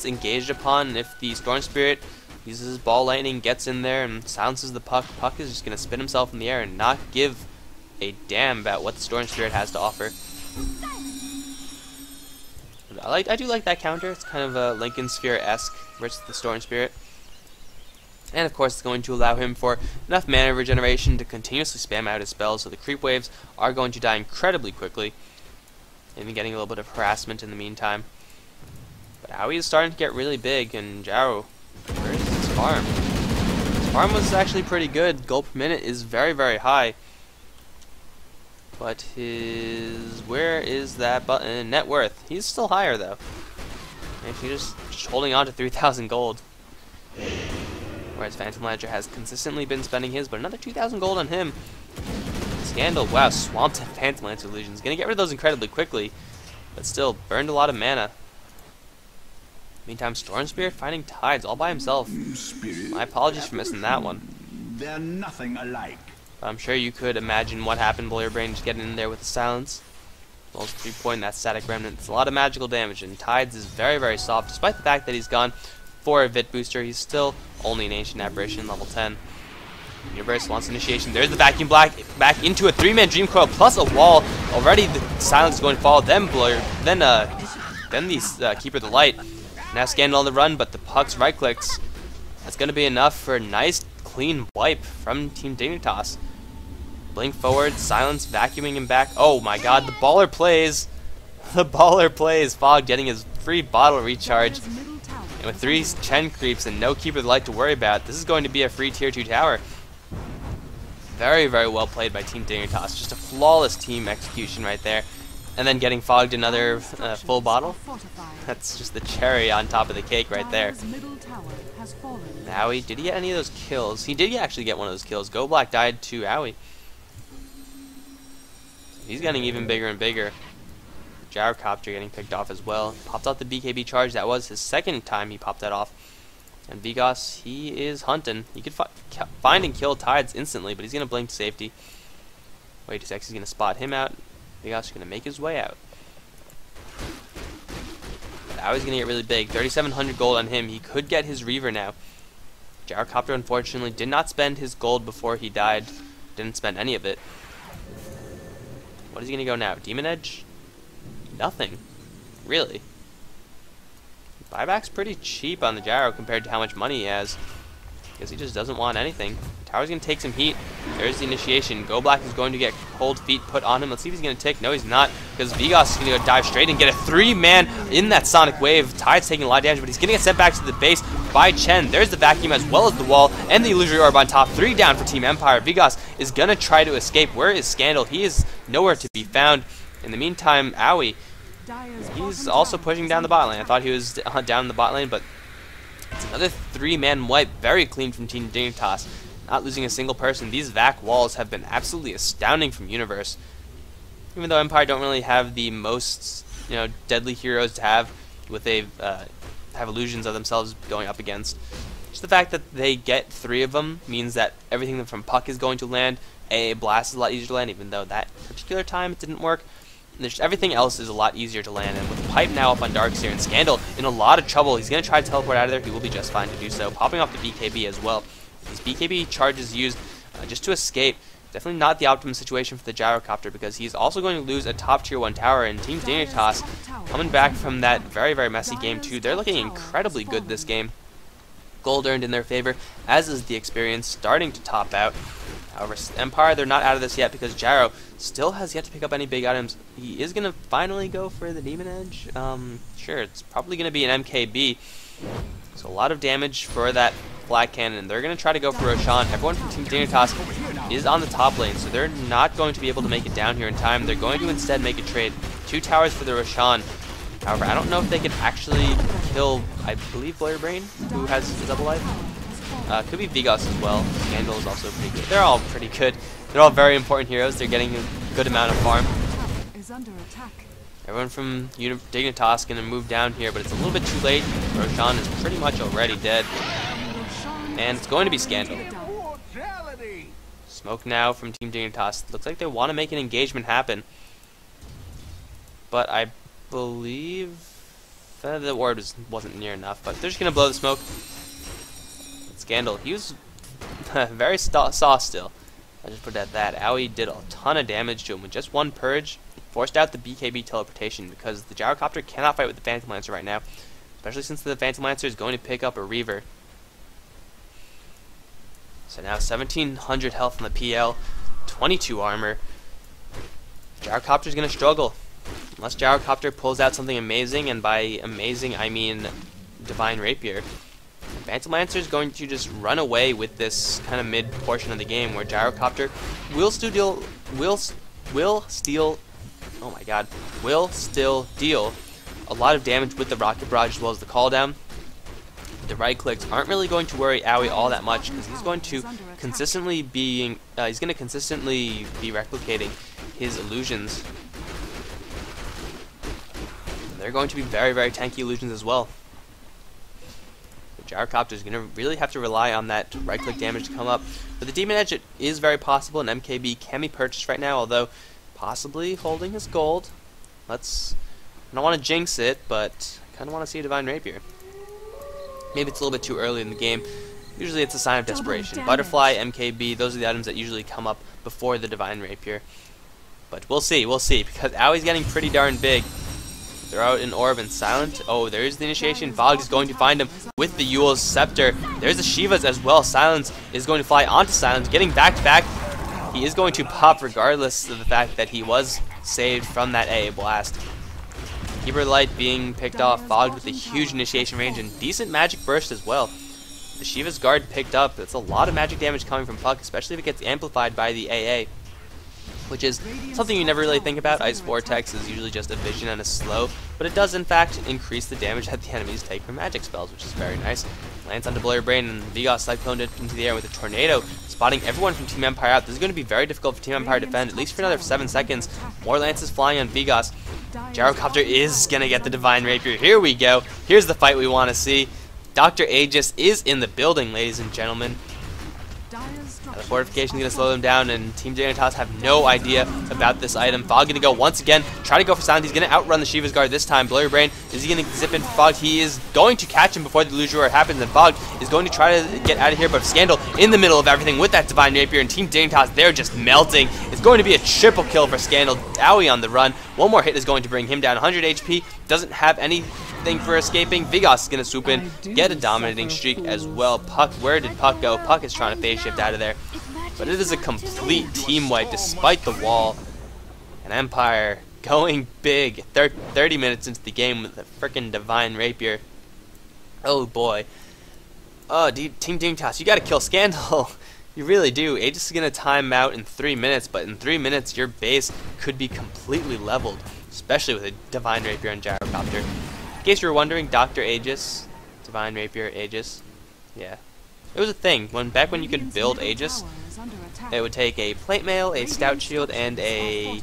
engaged upon, and if the Storm Spirit uses his Ball Lightning, gets in there and silences the Puck, Puck is just going to spin himself in the air and not give a damn about what the Storm Spirit has to offer. I do like that counter. It's kind of a Lincoln Sphere-esque versus the Storm Spirit. And of course it's going to allow him for enough mana regeneration to continuously spam out his spells, so the creep waves are going to die incredibly quickly. Maybe getting a little bit of harassment in the meantime. But Owie is starting to get really big, and Jaro, where's his farm? His farm was actually pretty good. Gold per minute is very, very high. But where is that button? Net worth. He's still higher though. And he's just holding on to 3,000 gold. Whereas Phantom Lancer has consistently been spending his, but another 2,000 gold on him. Scandal, wow, swamped in Phantom Lancer illusions. Gonna get rid of those incredibly quickly, but still burned a lot of mana. Meantime, Storm Spirit finding Tides all by himself. My apologies for missing that one. They're nothing alike. But I'm sure you could imagine what happened. Blow Your Brain just getting in there with the silence. Most 3 point, that static remnant. It's a lot of magical damage, and Tides is very, very soft, despite the fact that he's gone for a Vit booster. He's still only an Ancient Apparition level 10. Universe wants initiation. There's the Vacuum Black back into a 3-man Dream Coil plus a wall. Already the Silence is going to fall. Then Blur. Then the Keeper of the Light. Now Scandal on the run, but the Puck's right clicks. That's going to be enough for a nice clean wipe from Team Dignitas. Blink forward, Silence vacuuming him back. Oh my god, the baller plays. The baller plays. Fog getting his free bottle recharge. And with 3 Chen creeps and no Keeper of the Light to worry about, this is going to be a free tier 2 tower. Very, very well played by Team Dignitas. Just a flawless team execution right there. And then getting fogged another full bottle. That's just the cherry on top of the cake right there. Owie, did he get any of those kills? He did actually get one of those kills. Go Black died to Owie. He's getting even bigger and bigger. Gyrocopter getting picked off as well. Popped out the BKB charge. That was his second time he popped that off. And Vigos, he is hunting. He could find and kill Tides instantly, but he's going to blink to safety. Wait, X is going to spot him out. Vigos is going to make his way out. Now he's going to get really big. 3,700 gold on him. He could get his Reaver now. Gyrocopter, unfortunately, did not spend his gold before he died. Didn't spend any of it. What is he going to go now? Demon Edge? Nothing. Really. Buyback's pretty cheap on the Gyro compared to how much money he has. Guess he just doesn't want anything. Tower's going to take some heat. There's the initiation. Go Black is going to get cold feet put on him. Let's see if he's going to tick. No, he's not, because Vigos is going to go dive straight and get a 3-man in that Sonic Wave. Tide's taking a lot of damage, but he's going to get sent back to the base by Chen. There's the vacuum as well as the wall and the illusory orb on top. 3 down for Team Empire. Vigos is going to try to escape. Where is Scandal? He is nowhere to be found. In the meantime, Owie, he's also pushing down the bot lane. I thought he was down in the bot lane, but it's another 3-man wipe. Very clean from Team Dignitas. Not losing a single person. These vac walls have been absolutely astounding from Universe. Even though Empire don't really have the most, deadly heroes to have with have illusions of themselves going up against. Just the fact that they get 3 of them means that everything from Puck is going to land. AA Blast is a lot easier to land, even though that particular time it didn't work. Everything else is a lot easier to land, and with Pipe now up on Darkseer and Scandal in a lot of trouble, he's going to try to teleport out of there. He will be just fine to do so. Popping off the BKB as well. These BKB charges used just to escape. Definitely not the optimum situation for the Gyrocopter, because he's also going to lose a top tier 1 tower, and Team Dignitas coming back from that very, very messy game 2. They're looking incredibly good this game. Gold earned in their favor, as is the experience starting to top out. However, Empire, they're not out of this yet because Gyro still has yet to pick up any big items. He is going to finally go for the Demon Edge. Sure, it's probably going to be an MKB. So a lot of damage for that Flat Cannon. They're going to try to go for Roshan. Everyone from Team Dignitas is on the top lane, so they're not going to be able to make it down here in time. They're going to instead make a trade. 2 towers for the Roshan. However, I don't know if they can actually kill, I believe, Blur Brain, who has double life. Could be Vigos as well. Scandal is also pretty good. They're all pretty good. They're all very important heroes. They're getting a good amount of farm. Everyone from Dignitas going to move down here, but it's a little bit too late. Roshan is pretty much already dead. And it's going to be Scandal. Smoke now from Team Dignitas. Looks like they want to make an engagement happen. But I believe the orb wasn't near enough. But they're just going to blow the smoke. Scandal, he was very soft still. I'll just put it at that. Owie did a ton of damage to him with just 1 purge. Forced out the BKB teleportation because the Gyrocopter cannot fight with the Phantom Lancer right now. Especially since the Phantom Lancer is going to pick up a Reaver. So now 1,700 health on the PL. 22 armor. Gyrocopter is going to struggle. Unless Gyrocopter pulls out something amazing, and by amazing I mean Divine Rapier. Phantom Lancer is going to just run away with this kind of mid portion of the game where Gyrocopter will still deal a lot of damage with the Rocket Barrage as well as the Call Down. The right clicks aren't really going to worry Owie all that much because he's going to consistently be replicating his illusions. They're going to be very, very tanky illusions as well. Gyrocopter is going to really have to rely on that right-click damage to come up. But the Demon Edge, it is very possible an MKB can be purchased right now, although possibly holding his gold. I don't want to jinx it, but I kind of want to see a Divine Rapier. Maybe it's a little bit too early in the game. Usually it's a sign of desperation. Damage. Butterfly, MKB, those are the items that usually come up before the Divine Rapier. But we'll see, because Aui's getting pretty darn big. Throw out an orb and silent. Oh, there's the initiation. Vogt is going to find him with the Yule's Scepter. There's the Shivas as well. Silence is going to fly onto Silence, getting back to back. He is going to pop regardless of the fact that he was saved from that AA blast. Keeper Light being picked off. Vogt with a huge initiation range and decent magic burst as well. The Shiva's Guard picked up. That's a lot of magic damage coming from Puck, especially if it gets amplified by the AA, which is something you never really think about. Ice Vortex is usually just a vision and a slow, but it does in fact increase the damage that the enemies take from magic spells, which is very nice. Lands onto Blur Brain, and Vigos cycloned it into the air with a tornado, spotting everyone from Team Empire out. This is going to be very difficult for Team Empire to defend, at least for another 7 seconds. More lances flying on Vigos. Gyrocopter is going to get the Divine Rapier. Here we go. Here's the fight we want to see. Dr. Aegis is in the building, ladies and gentlemen. Now the fortification is going to slow them down, and Team Dignitas have no idea about this item. Vogt going to go once again, try to go for silence. He's going to outrun the Shiva's Guard this time. Blurry Brain, is he going to zip in for Vogt? He is going to catch him before the illusion happens, and Vogt is going to try to get out of here, but Scandal in the middle of everything with that Divine Rapier, and Team Dignitas, they're just melting. It's going to be a triple kill for Scandal. Aoi on the run. One more hit is going to bring him down. 100 HP, doesn't have anything for escaping. Vigos is going to swoop in, get a dominating streak as well. Puck, where did Puck go? Puck is trying to phase shift out of there. But it is a complete team wipe despite the wall. And Empire going big. 30 minutes into the game with a freaking Divine Rapier. Oh boy. Oh, Team Dignitas, you gotta kill Scandal. You really do. Aegis is gonna time out in 3 minutes, but in 3 minutes your base could be completely leveled, especially with a Divine Rapier and Gyrocopter. In case you were wondering, Dr. Aegis, Divine Rapier, Aegis, yeah. It was a thing. Back when you could build Aegis, it would take a Plate Mail, a Stout Shield, and a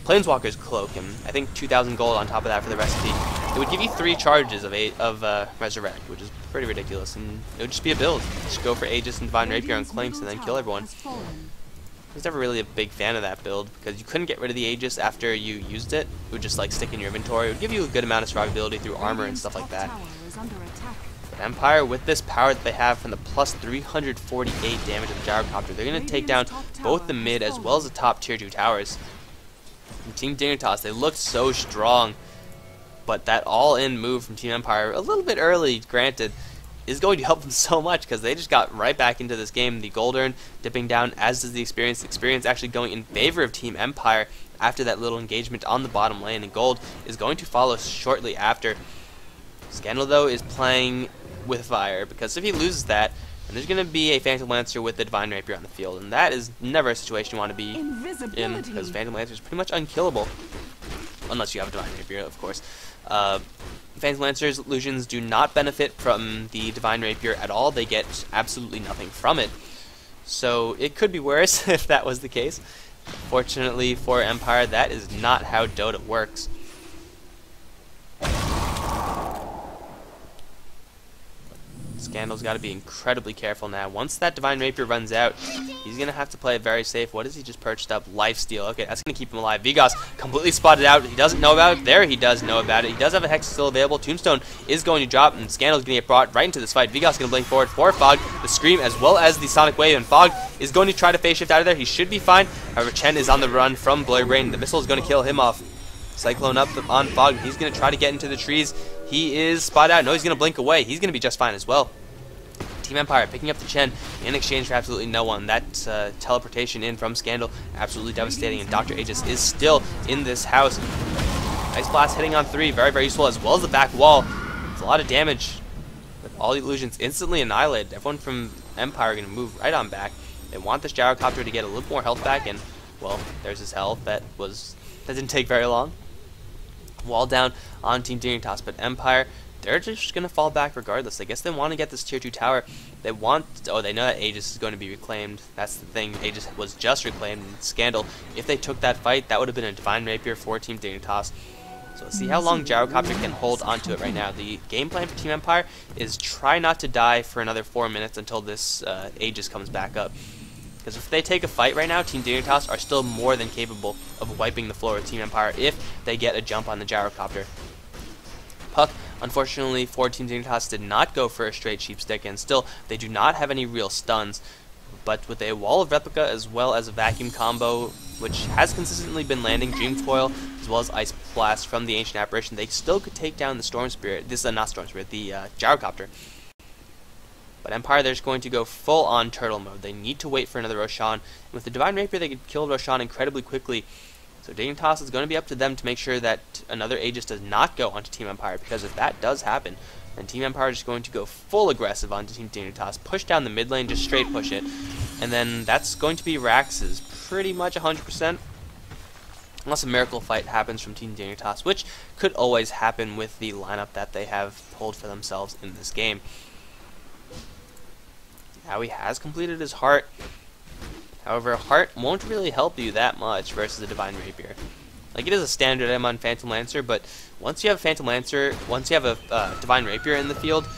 Planeswalker's Cloak, and I think 2,000 gold on top of that for the recipe. It would give you 3 charges of Resurrect, which is pretty ridiculous, and it would just be a build. Just go for Aegis and Divine Rapier on Clinks and then kill everyone. I was never really a big fan of that build, because you couldn't get rid of the Aegis after you used it. It would just like stick in your inventory. It would give you a good amount of survivability through armor and stuff like that. But Empire, with this power that they have from the plus 348 damage of the Gyrocopter, they're going to take down both the mid as well as the top tier 2 towers. And Team Dignitas, they looked so strong, but that all-in move from Team Empire, a little bit early, granted, is going to help them so much because they just got right back into this game. The gold earn dipping down, as does the experience. The experience actually going in favor of Team Empire after that little engagement on the bottom lane, and gold is going to follow shortly after. Scandal, though, is playing with fire, because if he loses that, then there's going to be a Phantom Lancer with the Divine Rapier on the field, and that is never a situation you want to be in, because Phantom Lancer is pretty much unkillable, unless you have a Divine Rapier, of course. Phantom Lancer's illusions do not benefit from the Divine Rapier at all. They get absolutely nothing from it. So it could be worse if that was the case. Fortunately for Empire, that is not how Dota works. Scandal's got to be incredibly careful now. Once that Divine Rapier runs out, he's going to have to play it very safe. What has he just perched up? Lifesteal. Okay, that's going to keep him alive. Vigos completely spotted out. He doesn't know about it. There he does know about it. He does have a Hex still available. Tombstone is going to drop, and Scandal's going to get brought right into this fight. Vigos going to blink forward for Fog, the Scream, as well as the Sonic Wave, and Fog is going to try to phase shift out of there. He should be fine. However, Chen is on the run from Blurry Brain. The missile is going to kill him off. Cyclone up on Fog. He's going to try to get into the trees. He is spotted out. No, he's going to blink away. He's going to be just fine as well. Team Empire picking up the Chen in exchange for absolutely no one. That teleportation in from Scandal, absolutely devastating, and Dr. Aegis is still in this house. Ice Blast hitting on 3, very, very useful, as well as the back wall. It's a lot of damage, but all the illusions instantly annihilated. Everyone from Empire are going to move right on back. They want this Gyrocopter to get a little more health back, and, well, there's his health. That didn't take very long. Wall down on Team Dignitas, but Empire, they're just going to fall back regardless. I guess they want to get this tier 2 tower. They know that Aegis is going to be reclaimed. That's the thing. Aegis was just reclaimed in Scandal. If they took that fight, that would have been a Divine Rapier for Team Dignitas. So let's see how long Gyrocopter can hold onto it right now. The game plan for Team Empire is try not to die for another 4 minutes until this Aegis comes back up. Because if they take a fight right now, Team Dignitas are still more than capable of wiping the floor with Team Empire if they get a jump on the Gyrocopter. Puck Unfortunately for Team Dignitas did not go for a straight sheep stick, and still they do not have any real stuns. But with a wall of replica as well as a vacuum combo, which has consistently been landing Dream Coil as well as Ice Blast from the Ancient Apparition, they still could take down the Storm Spirit. This is not Storm Spirit, the Gyrocopter. But Empire, they're just going to go full on turtle mode. They need to wait for another Roshan. And with the Divine Rapier, they could kill Roshan incredibly quickly. So Dignitas is going to be up to them to make sure that another Aegis does not go onto Team Empire, because if that does happen, then Team Empire is just going to go full aggressive onto Team Dignitas, push down the mid lane, just straight push it. And then that's going to be Rax's pretty much 100%. Unless a miracle fight happens from Team Dignitas, which could always happen with the lineup that they have pulled for themselves in this game. Now he has completed his heart. However, heart won't really help you that much versus a Divine Rapier. Like, it is a standard item on Phantom Lancer, but once you have Phantom Lancer, once you have a Divine Rapier in the field,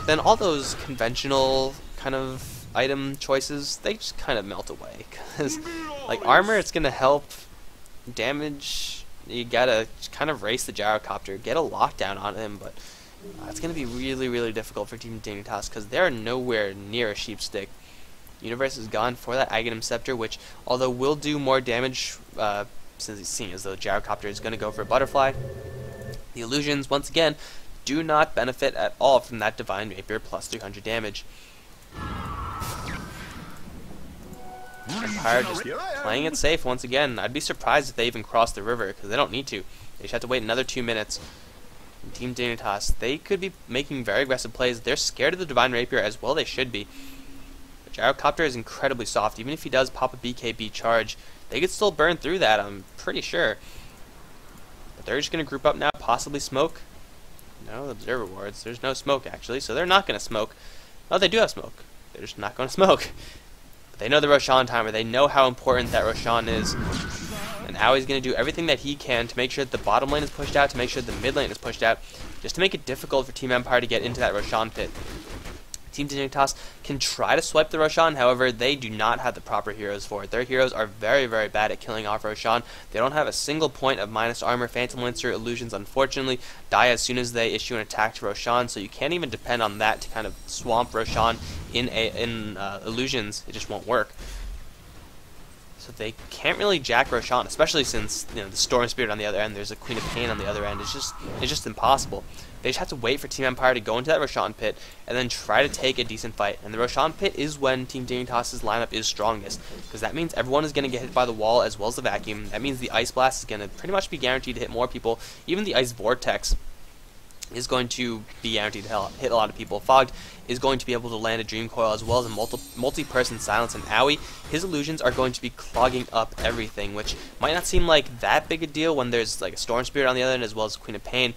then all those conventional kind of item choices, they just kind of melt away. Because, like, armor, it's going to help. Damage, you gotta kind of race the Gyrocopter, get a lockdown on him, but it's going to be really, really difficult for Team Dignitas because they're nowhere near a sheep stick. Universe is gone for that Aghanim Scepter, which, although will do more damage, since he's seeing as though the Gyrocopter is going to go for a Butterfly, the illusions, once again, do not benefit at all from that Divine Rapier plus 300 damage. Empire just playing it safe once again. I'd be surprised if they even cross the river, because they don't need to. They just have to wait another 2 minutes. And Team Dignitas, they could be making very aggressive plays. They're scared of the Divine Rapier as well they should be. The Gyrocopter is incredibly soft. Even if he does pop a BKB charge, they could still burn through that, I'm pretty sure. But they're just going to group up now, possibly smoke. No, Observer Wards. There's no smoke, actually, so they're not going to smoke. Oh, they do have smoke. They're just not going to smoke. They know the Roshan timer. They know how important that Roshan is. And Aui's going to do everything that he can to make sure that the bottom lane is pushed out, to make sure the mid lane is pushed out, just to make it difficult for Team Empire to get into that Roshan pit. Team Dignitas can try to swipe the Roshan, however, they do not have the proper heroes for it. Their heroes are very, very bad at killing off Roshan. They don't have a single point of minus armor. Phantom Lancer illusions, unfortunately, die as soon as they issue an attack to Roshan, so you can't even depend on that to kind of swamp Roshan in illusions. It just won't work. So they can't really jack Roshan, especially since, you know, the Storm Spirit on the other end, there's a Queen of Pain on the other end. It's just impossible. They just have to wait for Team Empire to go into that Roshan pit and then try to take a decent fight. And the Roshan pit is when Team Dignitas' lineup is strongest, because that means everyone is going to get hit by the wall as well as the vacuum. That means the Ice Blast is going to pretty much be guaranteed to hit more people. Even the Ice Vortex is going to be guaranteed to hit a lot of people. Fogged is going to be able to land a Dream Coil as well as a multi-person silence, and Aoi, his illusions are going to be clogging up everything, which might not seem like that big a deal when there's like a Storm Spirit on the other end as well as Queen of Pain,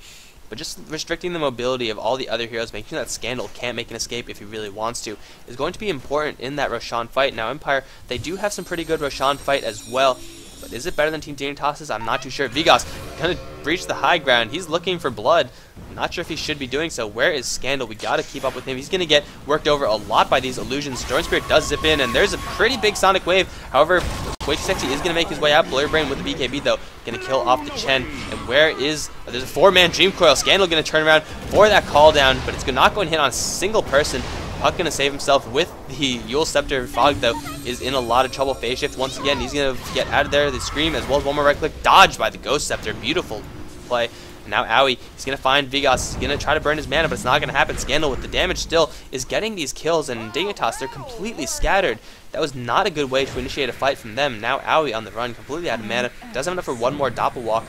but just restricting the mobility of all the other heroes, making sure that Scandal can't make an escape if he really wants to, is going to be important in that Roshan fight. Now Empire, they do have some pretty good Roshan fight as well, but is it better than Team Dignitas'? I'm not too sure. Vigas gonna breach the high ground. He's looking for blood. I'm not sure if he should be doing so. Where is Scandal? We gotta keep up with him. He's gonna get worked over a lot by these illusions. Storm Spirit does zip in, and there's a pretty big Sonic Wave. However, Way Too Sexy is gonna make his way out. Blur Brain with the BKB though, gonna kill off the Chen. And where is? There's a 4-man Dream Coil. Scandal gonna turn around for that call down, but it's not going to hit on a single person. Puck gonna save himself with the Yule Scepter. Fog though is in a lot of trouble. Phase shift once again. He's gonna get out of there. The Scream as well as one more right click. Dodged by the Ghost Scepter. Beautiful play. And now Aoi, he's gonna find Vigas. He's gonna try to burn his mana, but it's not gonna happen. Scandal with the damage still is getting these kills, and Dignitas, they're completely scattered. That was not a good way to initiate a fight from them. Now Aoi on the run, completely out of mana. Doesn't have enough for one more Doppelwalk.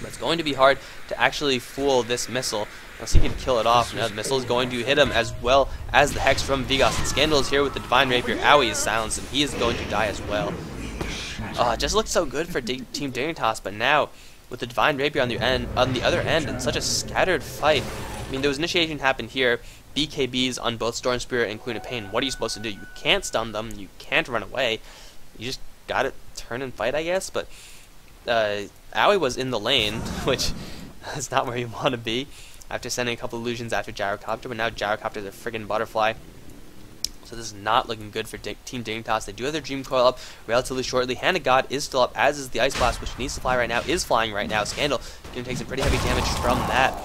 But it's going to be hard to actually fool this missile. Unless he can kill it off. Now the missile is going to hit him as well as the Hex from Vigas. And Scandal is here with the Divine Rapier. Aoi is silenced, and he is going to die as well. It just looked so good for Team Dignitas, but now with the Divine Rapier on the other end, in such a scattered fight. I mean, there was initiation happened here. BKBs on both Storm Spirit and Queen of Pain. What are you supposed to do? You can't stun them. You can't run away. You just gotta turn and fight, I guess. But Aoi was in the lane, which is not where you want to be, after sending a couple illusions after Gyrocopter, but now Gyrocopter is a friggin' butterfly. So this is not looking good for Team Dignitas. They do have their Dream Coil up relatively shortly. Hand of God is still up, as is the Ice Blast, which needs to fly right now, is flying right now. Scandal going to take some pretty heavy damage from that.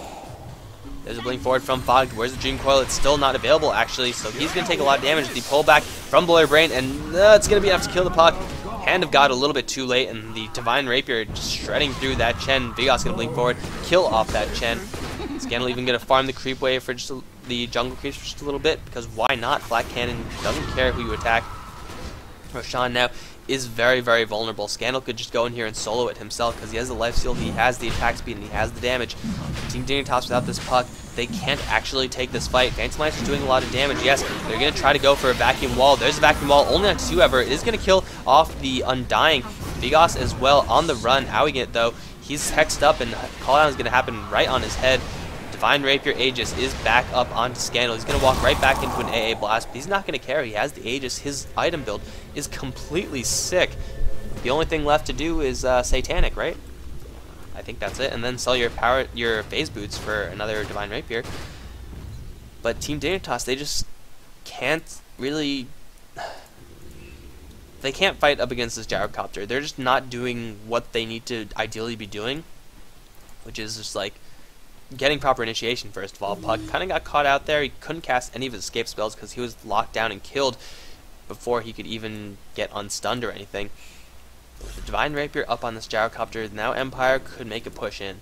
There's a blink forward from Fog. Where's the Dream Coil? It's still not available, actually, so he's going to take a lot of damage. The pullback from Blur Brain, and it's going to be enough to kill the puck. Hand of God a little bit too late, and the Divine Rapier just shredding through that Chen. Vigas going to blink forward, kill off that Chen. Scandal even going to farm the creep wave for just the jungle creeps for just a little bit, because why not? Flat Cannon doesn't care who you attack. Roshan now is very, very vulnerable. Scandal could just go in here and solo it himself because he has the life steal, he has the attack speed, and he has the damage. Team Dignitas without this puck, they can't actually take this fight. Phantomlice is doing a lot of damage. Yes, they're going to try to go for a vacuum wall. There's a vacuum wall, only on 2 ever. It is going to kill off the Undying. Vigas as well on the run. Awigant, though, he's hexed up, and call down is going to happen right on his head. Divine Rapier Aegis is back up onto Scandal. He's going to walk right back into an AA Blast, but he's not going to care. He has the Aegis. His item build is completely sick. The only thing left to do is Satanic, right? I think that's it. And then sell your phase boots for another Divine Rapier. But Team Dignitas, they just can't really... They can't fight up against this Gyrocopter. They're just not doing what they need to ideally be doing, which is just like getting proper initiation, first of all. Puck kind of got caught out there. He couldn't cast any of his escape spells because he was locked down and killed before he could even get unstunned or anything. With the Divine Rapier up on this Gyrocopter, now Empire could make a push in.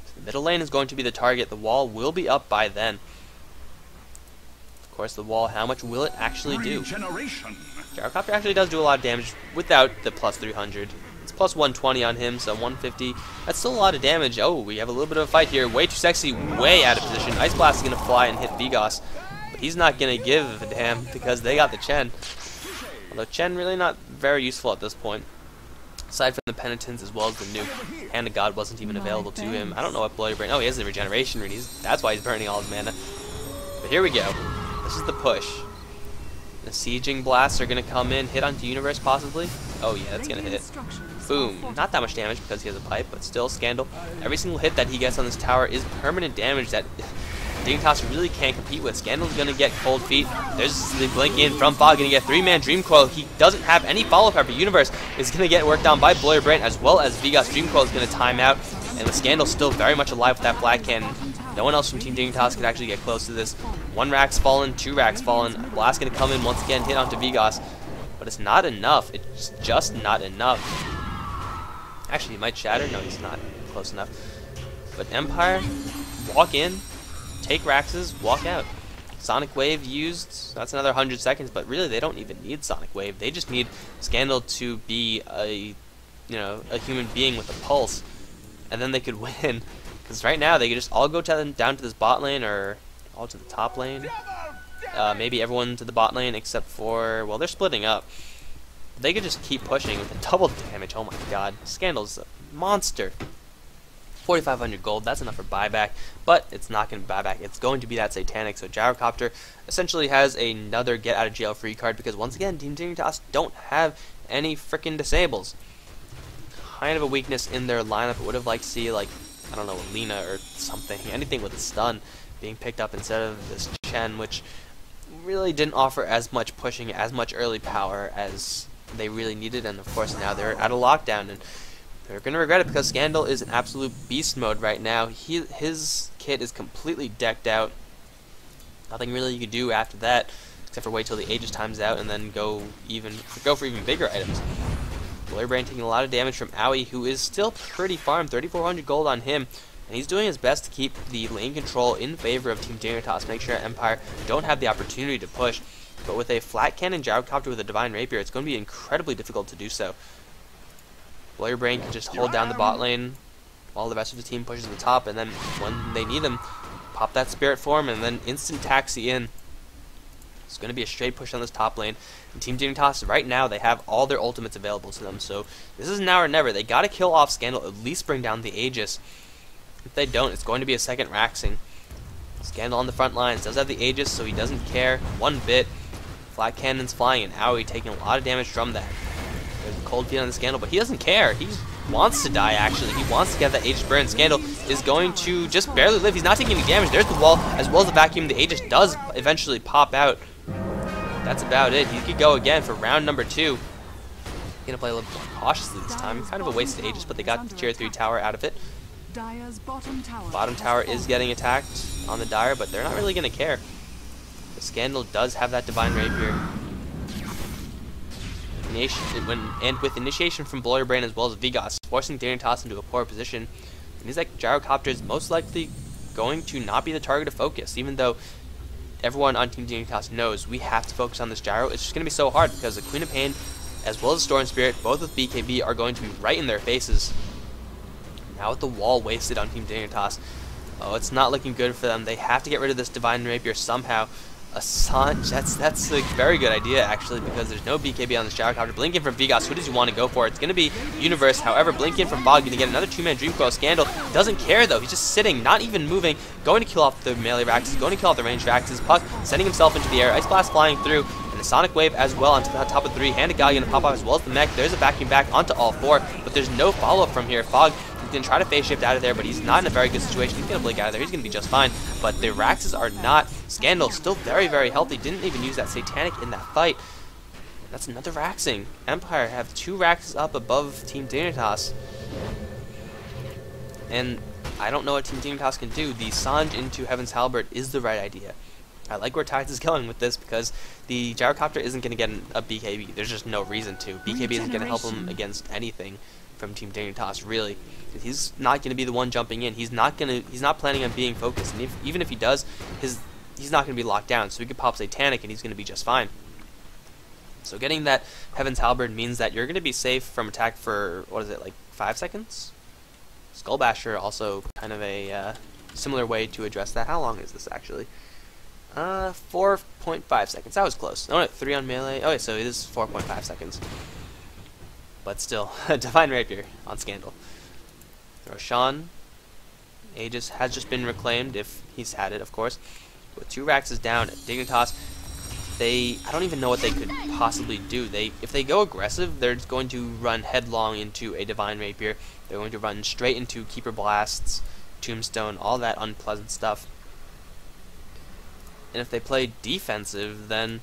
So the middle lane is going to be the target. The wall will be up by then. Of course, the wall, how much will it actually do? Gyrocopter actually does do a lot of damage without the plus 300. It's plus 120 on him, so 150. That's still a lot of damage. Oh, we have a little bit of a fight here. Way too sexy, way out of position. Ice Blast is going to fly and hit Vigas, but he's not going to give a damn because they got the Chen. Although Chen really not very useful at this point. Aside from the Penitence as well as the nuke, Hand of God wasn't even available to him. I don't know what Bloody Brain... Oh, he has the Regeneration Rune. That's why he's burning all his mana. But here we go. This is the push. The Sieging Blasts are going to come in, hit onto Universe possibly. Oh yeah, that's going to hit. Boom. Not that much damage because he has a pipe, but still, Scandal. Every single hit that he gets on this tower is permanent damage that Dignitas really can't compete with. Scandal's going to get cold feet. There's the blink in from Fog, going to get 3-man Dream Coil. He doesn't have any follow-up, but Universe is going to get worked on by Bloyer Brand, as well as Vigas. Dream Coil is going to time out, and with Scandal still very much alive with that Black Cannon. No one else from Team Dignitas could actually get close to this. 1 rack's fallen, 2 racks fallen. Blast going to come in once again, hit onto Vigas, but it's not enough. It's just not enough. Actually, he might shatter. No, he's not close enough. But Empire, walk in, take Raxes, walk out. Sonic Wave used, that's another 100 seconds, but really they don't even need Sonic Wave. They just need Scandal to be a human being with a pulse, and then they could win. Because right now they could just all go down to this bot lane, or all to the top lane. Maybe everyone to the bot lane except for, well, they're splitting up. They could just keep pushing with the double damage. Oh my god, Scandal's a monster. 4,500 gold, that's enough for buyback, but it's not going to be buyback. It's going to be that Satanic, so Gyrocopter essentially has another get out of jail free card, because once again, Team Dignitas don't have any freaking disables. Kind of a weakness in their lineup. I would have liked to see, like, I don't know, Lina or something, anything with a stun being picked up instead of this Chen, which really didn't offer as much pushing, as much early power as they really needed, and of course now they're out of lockdown, and they're going to regret it because Scandal is in absolute beast mode right now. His kit is completely decked out. Nothing really you can do after that, except for wait till the Aegis times out and then go for even bigger items. Bloyer Brain taking a lot of damage from Owie, who is still pretty farmed, 3,400 gold on him, and he's doing his best to keep the lane control in favor of Team Dignitas, make sure Empire don't have the opportunity to push. But with a flat cannon Gyrocopter with a Divine Rapier, it's going to be incredibly difficult to do so. Bloyer Brain can just hold down the bot lane while the rest of the team pushes the top, and then when they need him, pop that Spirit Form and then instant taxi in. It's going to be a straight push on this top lane. And Team Dignitas, right now, they have all their ultimates available to them, so this is now or never. They got to kill off Scandal, at least bring down the Aegis. If they don't, it's going to be a second Raxing. Scandal on the front lines does have the Aegis, so he doesn't care one bit. Flat Cannon's flying, and Owie taking a lot of damage from that. There's a cold feet on the Scandal, but he doesn't care. He wants to die, actually. He wants to get that Aegis burn. Scandal is going to just barely live. He's not taking any damage. There's the wall, as well as the vacuum. The Aegis does eventually pop out. That's about it. He could go again for round number 2. Gonna play a little more cautiously this time. Kind of a waste of Aegis, but they got the tier 3 tower out of it. Bottom tower is getting attacked. on the Dire, but they're not really going to care. The Scandal does have that Divine Rapier. And with initiation from Bloyer Brain as well as Vigos, forcing Dignitas into a poor position, it means that Gyrocopter is most likely going to not be the target of focus, even though everyone on Team Dignitas knows we have to focus on this gyro. It's just going to be so hard because the Queen of Pain as well as Storm Spirit, both with BKB, are going to be right in their faces. Now with the wall wasted on Team Dignitas, oh, it's not looking good for them. They have to get rid of this Divine Rapier somehow. A Sanj, that's a very good idea actually, because there's no BKB on this Gyrocopter. Blinking from Vigos, who does he want to go for? It's going to be Universe. However, Blinking from Fog going to get another 2-man Dream Coil. Scandal doesn't care though. He's just sitting, not even moving, going to kill off the melee Raxes, going to kill off the ranged Raxes. Puck sending himself into the air. Ice Blast flying through, and a Sonic Wave as well onto the top of 3. Hand to Gali going to pop off as well as the mech. There's a vacuum back onto all 4, but there's no follow-up from here. Fog going to try to phase shift out of there, but he's not in a very good situation. He's going to blink out of there. He's going to be just fine. But the Raxes are not. Scandal still very, very healthy. Didn't even use that Satanic in that fight. That's another Raxing. Empire have 2 Raxes up above Team Dignitas. And I don't know what Team Dignitas can do. The Sanj into Heaven's Halberd is the right idea. I like where Tides is going with this because the Gyrocopter isn't going to get a BKB. There's just no reason to. BKB isn't going to help him against anything from Team Dignitas, really. He's not going to be the one jumping in. He's not planning on being focused, and even if he does, he's not going to be locked down. So he could pop Satanic, and he's going to be just fine. So getting that Heaven's Halberd means that you're going to be safe from attack for, what is it, like 5 seconds? Skull Basher also kind of a similar way to address that. How long is this actually? 4.5 seconds. That was close. Oh, no, 3 on melee. Okay, so it is 4.5 seconds. But still, Divine Rapier on Scandal. Roshan Aegis has just been reclaimed, if he's had it, of course. With 2 Raxes down at Dignitas, I don't even know what they could possibly do. If they go aggressive, they're going to run headlong into a Divine Rapier. They're going to run straight into Keeper Blasts, Tombstone, all that unpleasant stuff. And if they play defensive, then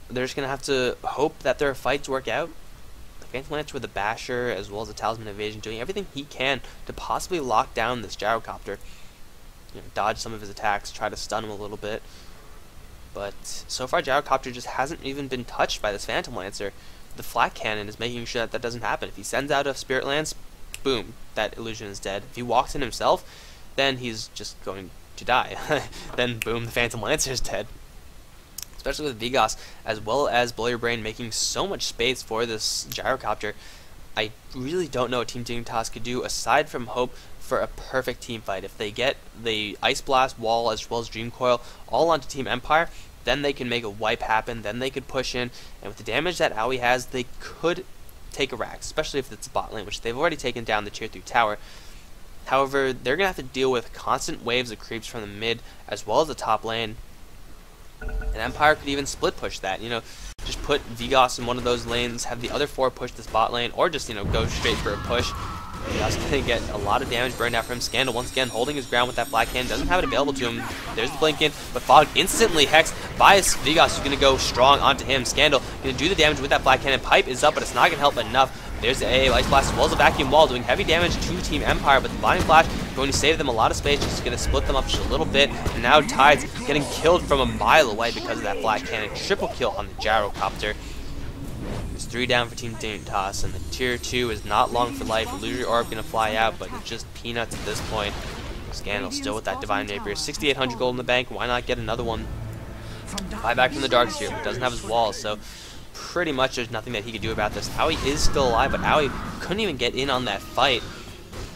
they're just going to have to hope that their fights work out. Phantom Lance with the Basher as well as the Talisman Evasion, doing everything he can to possibly lock down this Gyrocopter. You know, dodge some of his attacks, try to stun him a little bit. But so far Gyrocopter just hasn't even been touched by this Phantom Lancer. The Flat Cannon is making sure that that doesn't happen. If he sends out a Spirit Lance, boom, that illusion is dead. If he walks in himself, then he's just going to die. Then boom, the Phantom Lancer is dead. Especially with Vigos, as well as Bloyer Brain making so much space for this Gyrocopter. I really don't know what Team Dignitas could do aside from hope for a perfect team fight. If they get the Ice Blast, Wall, as well as Dream Coil all onto Team Empire, then they can make a wipe happen, then they could push in, and with the damage that Aoi has, they could take a Rax, especially if it's bot lane, which they've already taken down the tier 3 tower. However, they're going to have to deal with constant waves of creeps from the mid, as well as the top lane. And Empire could even split push that, you know, just put Vigos in one of those lanes, have the other 4 push this bot lane, or just, you know, go straight for a push. Vigos going to get a lot of damage burned out from him. Scandal once again holding his ground with that Black Hand, doesn't have it available to him. There's the blink in, but Fog instantly hexed by Vigos, who's going to go strong onto him. Scandal going to do the damage with that Black Hand, and Pipe is up, but it's not going to help enough. There's the AA Ice Blast as well as the Vacuum Wall doing heavy damage to Team Empire, but the Blinding Flash going to save them a lot of space, just going to split them up just a little bit, and now Tides getting killed from a mile away because of that Black Cannon. Triple kill on the Gyrocopter. There's 3 down for Team Dignitas, and the tier 2 is not long for life. Illusory Orb going to fly out, but it's just peanuts at this point. Scandal still with that Divine Rapier. 6,800 gold in the bank, why not get another one? Buy back from the Darks here, but doesn't have his walls, so pretty much there's nothing that he could do about this. Aoi is still alive, but Aoi couldn't even get in on that fight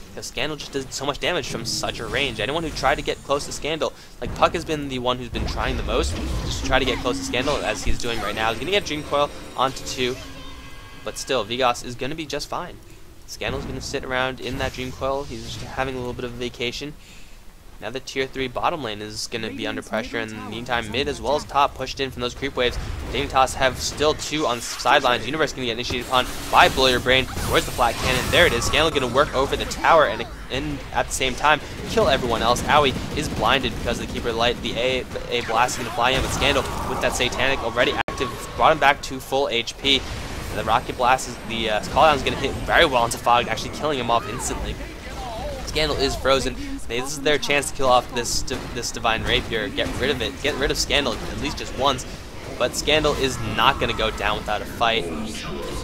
because Scandal just did so much damage from such a range. Anyone who tried to get close to Scandal, like Puck has been the one who's been trying the most just to try to get close to Scandal, as he's doing right now. He's going to get Dream Coil onto 2, but still, Vigos is going to be just fine. Scandal's going to sit around in that Dream Coil. He's just having a little bit of a vacation. Now the tier 3 bottom lane is going to be under pressure, and in the meantime, mid as well as top pushed in from those creep waves. Dignitas have still 2 on the sidelines. Universe going to get initiated upon by Bloyer Brain. Where's the Flat Cannon? There it is. Scandal going to work over the tower and at the same time kill everyone else. Aoi is blinded because of the Keeper Light. The A Blast is going to fly in, but Scandal with that Satanic already active brought him back to full HP. And the Rocket Blast, the call down is going to hit very well into Fog, actually killing him off instantly. Scandal is frozen. This is their chance to kill off this Divine Rapier, get rid of it, get rid of Scandal at least just once. But Scandal is not going to go down without a fight.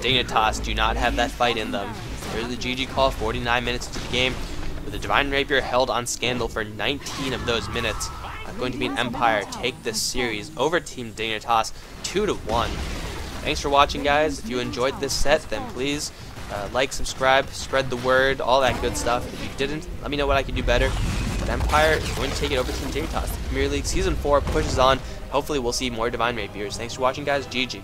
Dignitas do not have that fight in them. Here's the GG call, 49 minutes into the game, with the Divine Rapier held on Scandal for 19 of those minutes. Going to be an Empire take this series over Team Dignitas 2-1. Thanks for watching, guys. If you enjoyed this set, then please like, subscribe, spread the word, all that good stuff. If you didn't, let me know what I can do better. But Empire is going to take it over Team Dignitas. The Premier League Season 4 pushes on. Hopefully we'll see more Divine Rapiers. Thanks for watching, guys. GG.